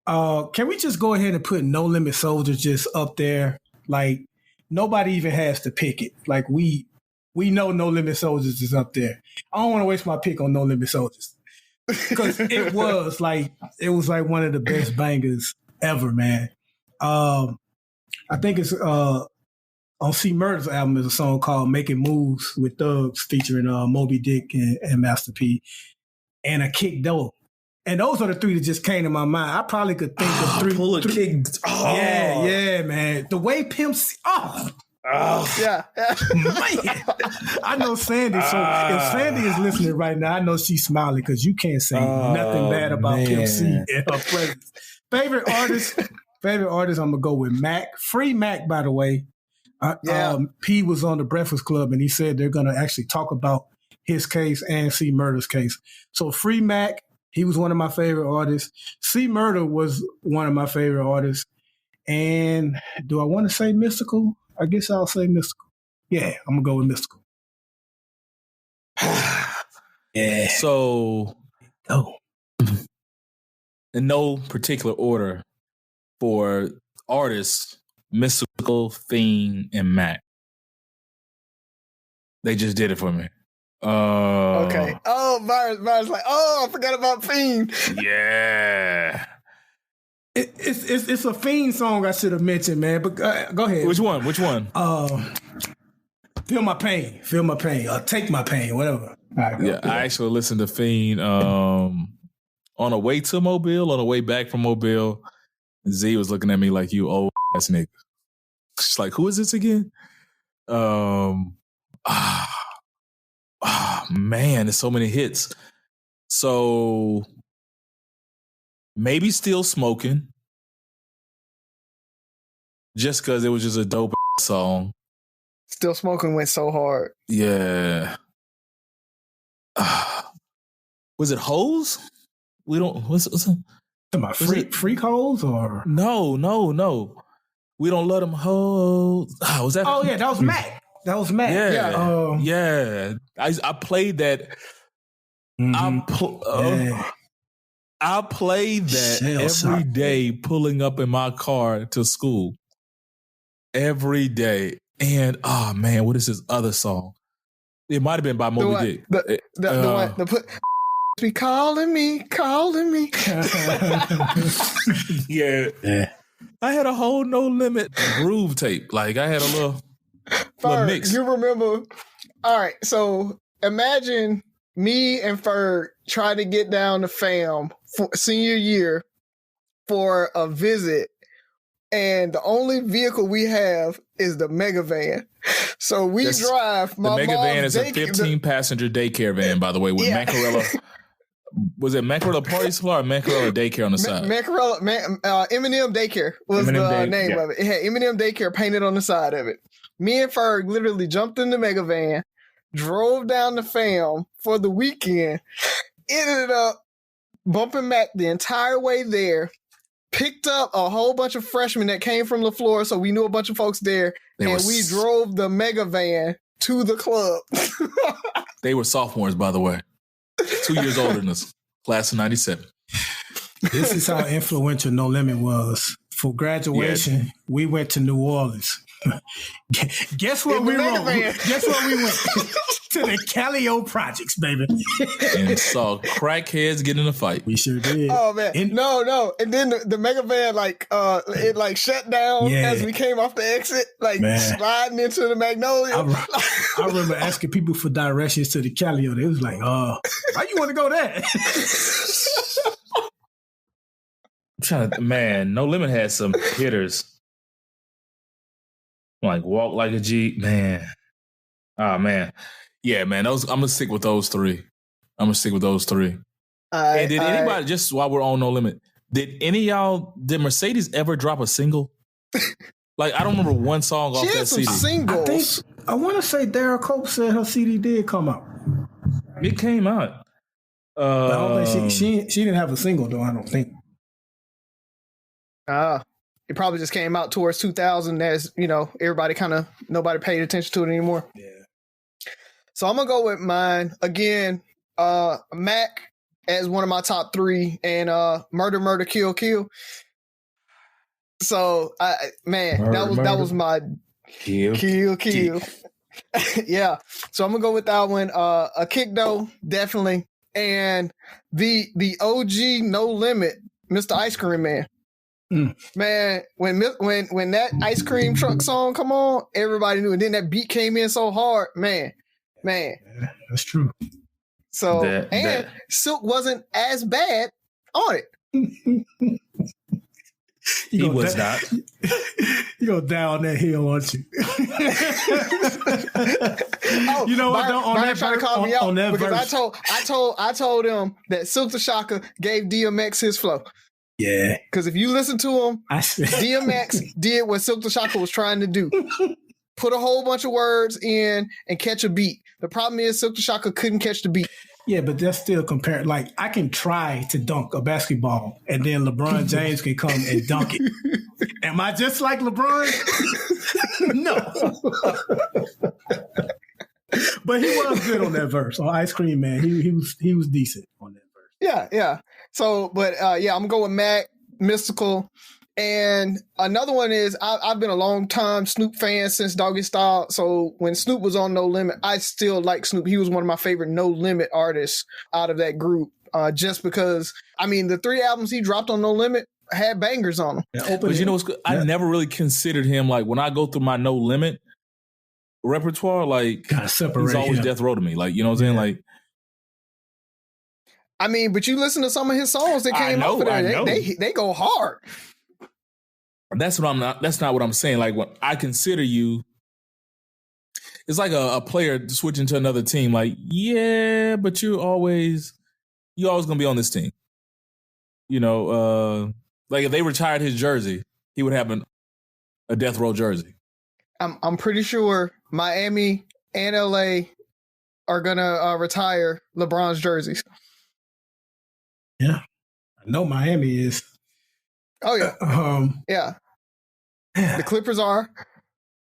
Can we just go ahead and put No Limit Soldier just up there? Like, nobody even has to pick it. Like, we know No Limit Soldiers is up there. I don't want to waste my pick on No Limit Soldiers. Because it was like one of the best bangers ever, man. I think it's on C Murder's album is a song called Making Moves with Thugs featuring Moby Dick and Master P and a Kick Dough. And those are the 3 that just came to my mind. I probably could think of 3.
Pull a kick. Oh.
Yeah, man. The way Pimp C.
Yeah.
Man. I know Sandy. So if Sandy is listening right now, I know she's smiling because you can't say nothing bad about Pimp C in her presence. Favorite artist, I'm going to go with Mac. Free Mac, by the way. P was on the Breakfast Club and he said they're going to actually talk about his case and C Murder's case. So Free Mac, he was one of my favorite artists. C Murder was one of my favorite artists. And do I want to say Mystical? I guess I'll say Mystical. Yeah, I'm going to go with Mystical.
Yeah. So, in no particular order for artists, Mystical, Fiend, and Mac. They just did it for me.
Okay. Oh, Byron's like, I forgot about Fiend.
Yeah.
It's a Fiend song I should have mentioned, man. But go ahead.
Which one?
Feel My Pain. Or Take My Pain, whatever.
Right, I actually listened to Fiend on the way to Mobile, on the way back from Mobile. Z was looking at me like, you old ass nigga. She's like, who is this again? Man, there's so many hits. So maybe Still Smoking, just because it was just a dope song.
Still Smoking went so hard.
Yeah. Was it Hoes? We don't. What's
about freak hoes or
no? We don't let them hoes. Was that?
Oh yeah, that was Mac.
Yeah. I played that.
Mm-hmm.
I played that every day pulling up in my car to school. Every day. And man, what is his other song? It might have been by Moby Dick.
The one be calling me.
Yeah. I had a whole No Limit groove tape. Like I had a little mix.
You remember? All right, so imagine me and Ferg trying to get down to fam for senior year for a visit, and the only vehicle we have is the mega van. So we drive.
The mega van is a 15-passenger daycare van, by the way, with Macarella. Was it Macarella Party Supply or Macarella Daycare on the side?
Eminem Daycare was the name of it. It had Eminem Daycare painted on the side of it. Me and Ferg literally jumped in the mega van, drove down the fam for the weekend, ended up bumping Mac the entire way there, picked up a whole bunch of freshmen that came from LaFleur, so we knew a bunch of folks there, we drove the mega van to the club.
They were sophomores, by the way. 2 years older than us. Class of 97.
This is how influential No Limit was. For graduation, we went to New Orleans. Guess where we went? to the Calio projects, baby.
And saw crackheads get in a fight.
We sure did.
Oh man, no. And then the mega van it like shut down as we came off the exit, sliding into the Magnolia.
I remember asking people for directions to the Calio. They was like, why you want to go there?
No Limit had some hitters. Like Walk Like a G, man. Oh man. Yeah, man. I'm gonna stick with those three. And did anybody, just while we're on No Limit, did Mercedes ever drop a single? Like, I don't remember one song off that CD.
Singles.
I want to say Daryl Cope said her CD did come out.
It came out.
But I don't think she didn't have a single though, I don't think.
It probably just came out towards 2000 as, nobody paid attention to it anymore.
Yeah.
So I'm going to go with mine. Again, Mac as one of my top three and Murder, Murder, Kill, Kill. So, that was my kill. Yeah. So I'm going to go with that one. A Kick though, definitely. And the OG No Limit, Mr. Ice Cream Man. Man, when that ice cream truck song come on, everybody knew. And then that beat came in so hard, man.
Yeah, that's true.
So Silk wasn't as bad on it.
He was not.
You go down that hill, aren't you? You know what?
Byron trying to call me out because I told him that Silk the Shocker gave DMX his flow.
Yeah.
Because if you listen to him, DMX did what Silk the Shocker was trying to do. Put a whole bunch of words in and catch a beat. The problem is Silk the Shocker couldn't catch the beat.
Yeah, but that's still compared. Like, I can try to dunk a basketball and then LeBron James can come and dunk it. Am I just like LeBron? No. But he was good on that verse. On Ice Cream Man, he was decent on that verse.
Yeah. So, but I'm gonna go with Mac, Mystical, and another one is I've been a long time Snoop fan since Doggy Style. So when Snoop was on No Limit, I still like Snoop. He was one of my favorite No Limit artists out of that group. Just because the 3 albums he dropped on No Limit had bangers on them.
Yeah, but you know what's good? I never really considered him, like, when I go through my No Limit repertoire, like, he's always Death Row to me. Like, you know what I'm saying? Like,
but you listen to some of his songs that came out for there. They go hard.
That's not what I'm saying. Like, when I consider you, it's like a player switching to another team. Like, yeah, but you're always gonna be on this team. Like if they retired his jersey, he would have a Death Row jersey.
I'm pretty sure Miami and LA are gonna retire LeBron's jerseys.
Yeah, I know Miami is.
Oh yeah, yeah. The Clippers are.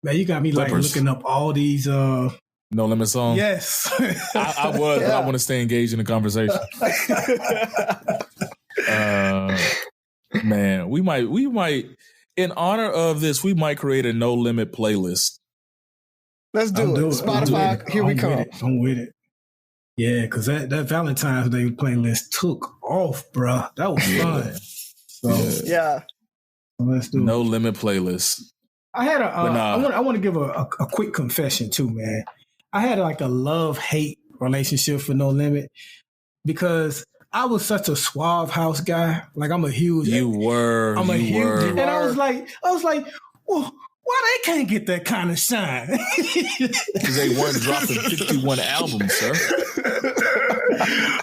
Man, you got me looking up all these No
Limit songs.
Yes,
I was, but I want to stay engaged in the conversation. Man, we might, in honor of this, we might create a No Limit playlist.
Let's do it. Spotify, here we come.
I'm with it. Yeah, because that Valentine's Day playlist took off, bro. That was fun. So,
yeah.
Let's do
No Limit playlist.
I had I want to give a quick confession too, man. I had like a love-hate relationship for No Limit because I was such a Suave House guy. Like, I'm a huge.
You were.
And I was like, well, why they can't get that kind of shine?
Because they weren't dropping 51 albums, sir.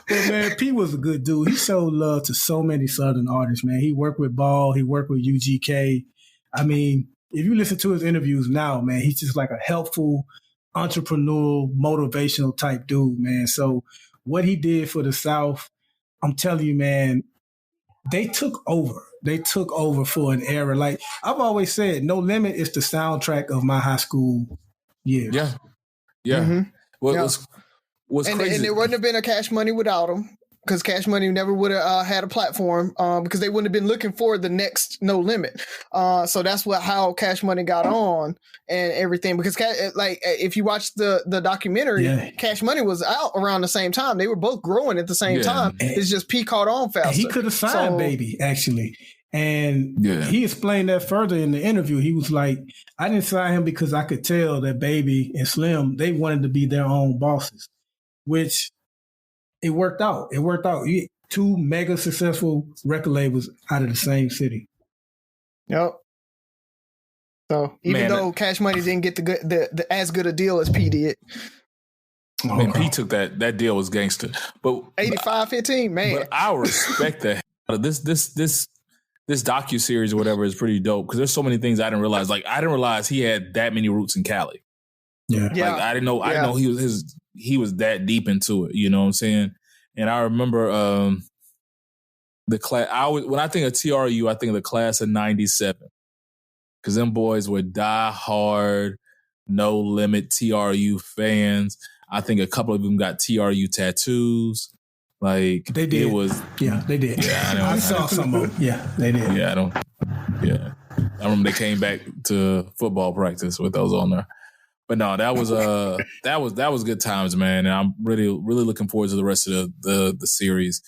But man, P was a good dude. He showed love to so many Southern artists, man. He worked with Ball. He worked with UGK. If you listen to his interviews now, man, he's just like a helpful, entrepreneurial, motivational type dude, man. So what he did for the South, I'm telling you, man, they took over. They took over for an era. Like I've always said, No Limit is the soundtrack of my high school years.
Yeah. Yeah. Mm-hmm. Well,
yeah. What's crazy? And there wouldn't have been a Cash Money without him. because Cash Money never would have had a platform because they wouldn't have been looking for the next No Limit. So that's how Cash Money got on and everything. Because if you watch the documentary, Cash Money was out around the same time. They were both growing at the same time. It's just P caught on faster.
He could have signed Baby, actually. And he explained that further in the interview. He was like, I didn't sign him because I could tell that Baby and Slim, they wanted to be their own bosses, which it worked out. It worked out. Two mega successful record labels out of the same city.
Yep. So even though Cash Money didn't get the as good a deal as P did.
Man, P took that deal was gangster. But
85-15, man.
But I respect that. This docuseries or whatever is pretty dope because there's so many things I didn't realize. Like I didn't realize he had that many roots in Cali.
Yeah.
Like I didn't know he was that deep into it. You know what I'm saying? And I remember the class. When I think of TRU, I think of the class of '97 because them boys were die-hard, No Limit TRU fans. I think a couple of them got TRU tattoos. Like
they did.
It was
they did.
Yeah,
I saw some of them. Yeah, they did.
I remember they came back to football practice with those on there. But no, that was good times, man. And I'm really looking forward to the rest of the series.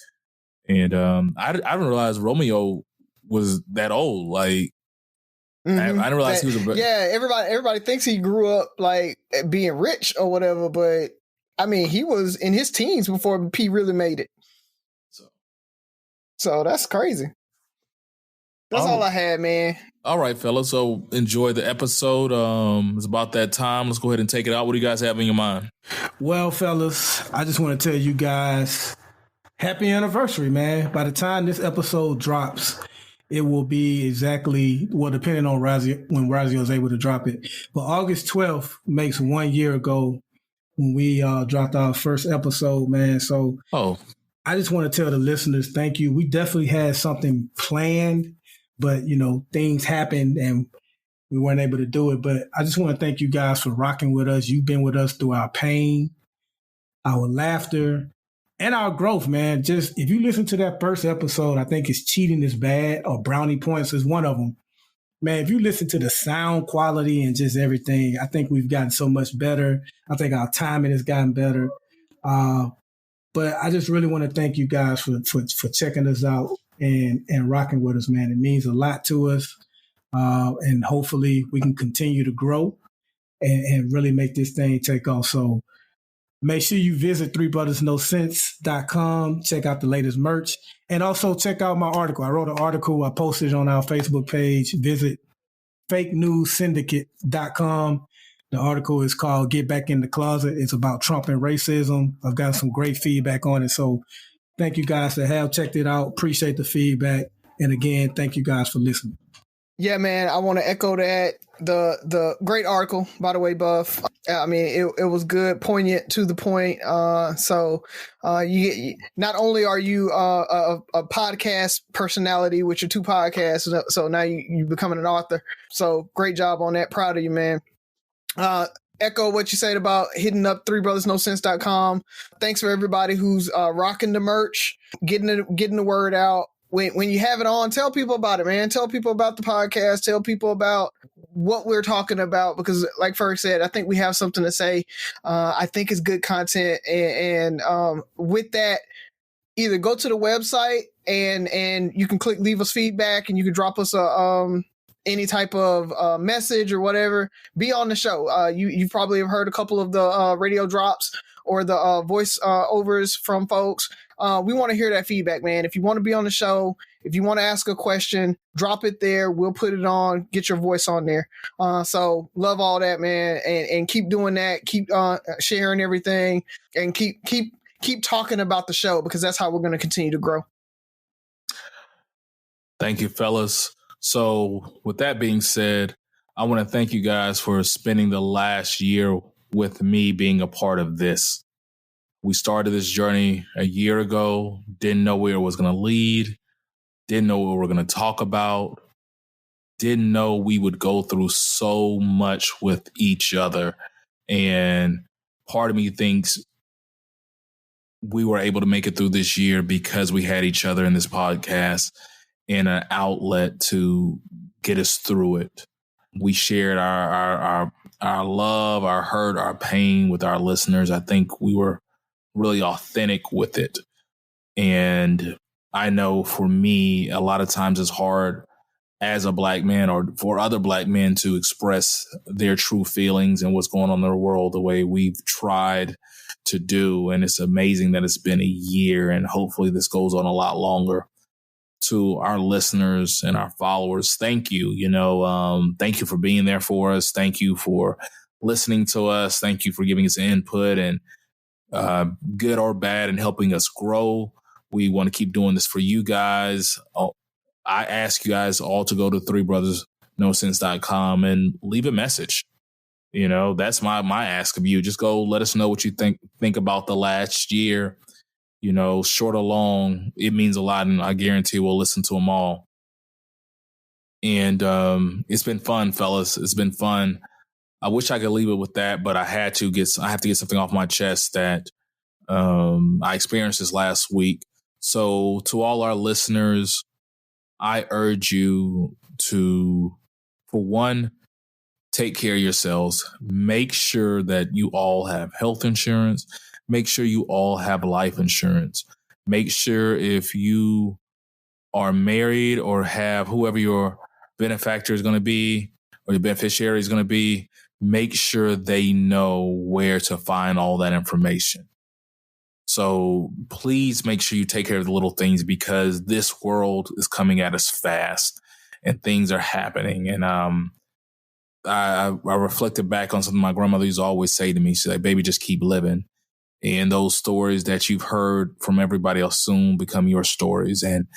And I didn't realize Romeo was that old. Like I didn't realize he was
everybody thinks he grew up like being rich or whatever, but I mean, he was in his teens before P really made it. So that's crazy. That's all I had, man.
All right, fellas. So enjoy the episode. It's about that time. Let's go ahead and take it out. What do you guys have in your mind?
Well, fellas, I just want to tell you guys, happy anniversary, man. By the time this episode drops, it will be exactly, depending on Razi, when Razi was able to drop it. But August 12th makes 1 year ago when we dropped our first episode, man. So I just want to tell the listeners, thank you. We definitely had something planned, but, things happened and we weren't able to do it. But I just want to thank you guys for rocking with us. You've been with us through our pain, our laughter, and our growth, man. Just if you listen to that first episode, I think it's Cheating is Bad or Brownie Points is one of them. Man, if you listen to the sound quality and just everything, I think we've gotten so much better. I think our timing has gotten better. But I just really want to thank you guys for checking us out and rocking with us, man. It means a lot to us. And hopefully we can continue to grow and really make this thing take off. So make sure you visit threebrothersnosense.com. Check out the latest merch. And also check out my article. I wrote an article. I posted it on our Facebook page. Visit fakenewssyndicate.com. The article is called Get Back in the Closet. It's about Trump and racism. I've got some great feedback on it. So thank you guys that have checked it out. Appreciate the feedback. And again, thank you guys for listening.
Yeah, man, I want to echo that. The great article, by the way, Buff. I mean, it was good, poignant, to the point. So you not only are you a podcast personality with your 2 podcasts, so now you're becoming an author. So great job on that. Proud of you, man. Echo what you said about hitting up threebrothersnosense.com. Thanks for everybody who's rocking the merch, getting the word out. When you have it on, tell people about it, man. Tell people about the podcast. Tell people about what we're talking about, because like Ferg said, I think we have something to say. I think it's good content. And with that, either go to the website and you can leave us feedback, and you can drop us any type of message or whatever. Be on the show. You probably have heard a couple of the radio drops or the voice overs from folks. We want to hear that feedback, man. If you want to be on the show, if you want to ask a question, drop it there. We'll put it on, get your voice on there. So love all that, man. And keep doing that. Keep sharing everything, and keep talking about the show, because that's how we're going to continue to grow.
Thank you, fellas. So with that being said, I want to thank you guys for spending the last year with me being a part of this. We started this journey a year ago, didn't know where it was going to lead, didn't know what we were going to talk about, didn't know we would go through so much with each other. And part of me thinks we were able to make it through this year because we had each other in this podcast and an outlet to get us through it. We shared our love, our hurt, our pain with our listeners. I think we were really authentic with it. And I know for me, a lot of times it's hard as a Black man or for other Black men to express their true feelings and what's going on in their world the way we've tried to do. And it's amazing that it's been a year, and hopefully this goes on a lot longer. To our listeners and our followers, thank you. Thank you for being there for us. Thank you for listening to us. Thank you for giving us input and good or bad and helping us grow. We want to keep doing this for you guys. I ask you guys all to go to threebrothersnosense.com and leave a message. That's my ask of you. Just go let us know what you think about the last year. Short or long, it means a lot, and I guarantee we'll listen to them all. And it's been fun, fellas. It's been fun. I wish I could leave it with that, but I have to get something off my chest that I experienced this last week. So to all our listeners, I urge you to, for one, take care of yourselves. Make sure that you all have health insurance. Make sure you all have life insurance. Make sure if you are married or have whoever your benefactor is going to be or your beneficiary is going to be, make sure they know where to find all that information. So please make sure you take care of the little things, because this world is coming at us fast and things are happening. And I reflected back on something my grandmother used to always say to me. She's like, baby, just keep living. And those stories that you've heard from everybody else soon become your stories. And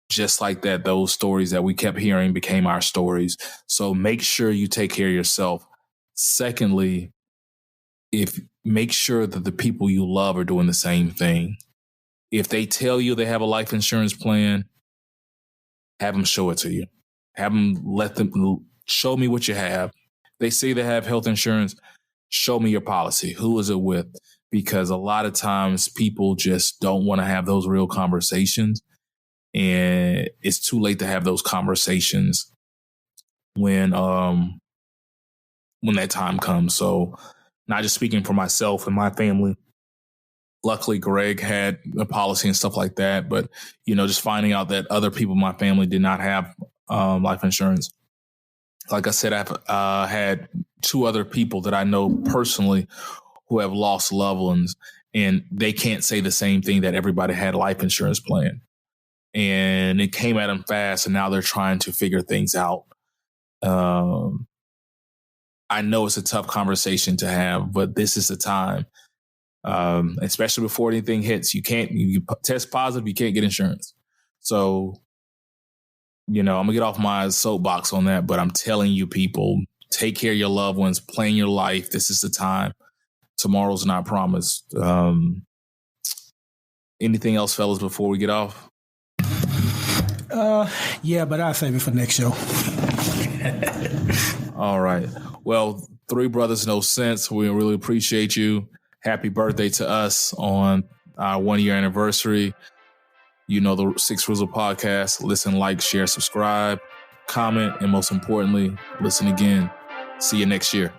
just like that, those stories that we kept hearing became our stories. So make sure you take care of yourself. Secondly, make sure that the people you love are doing the same thing. If they tell you they have a life insurance plan, have them show it to you. Let them show me what you have. They say they have health insurance. Show me your policy. Who is it with? Because a lot of times people just don't want to have those real conversations. And it's too late to have those conversations when that time comes. So not just speaking for myself and my family. Luckily, Greg had a policy and stuff like that. But, just finding out that other people in my family did not have life insurance. Like I said, I've had 2 other people that I know personally who have lost loved ones, and they can't say the same thing, that everybody had a life insurance plan. And it came at them fast, and now they're trying to figure things out. I know it's a tough conversation to have, but this is the time, especially before anything hits. You test positive, you can't get insurance. So, I'm going to get off my soapbox on that, but I'm telling you, people, take care of your loved ones, plan your life. This is the time. Tomorrow's not promised. Anything else, fellas, before we get off?
Yeah, but I'll save it for next show.
All right. Well, Three Brothers No Sense, we really appreciate you. Happy birthday to us on our 1-year anniversary. The 6 Rules of Podcast. Listen, like, share, subscribe, comment, and most importantly, listen again. See you next year.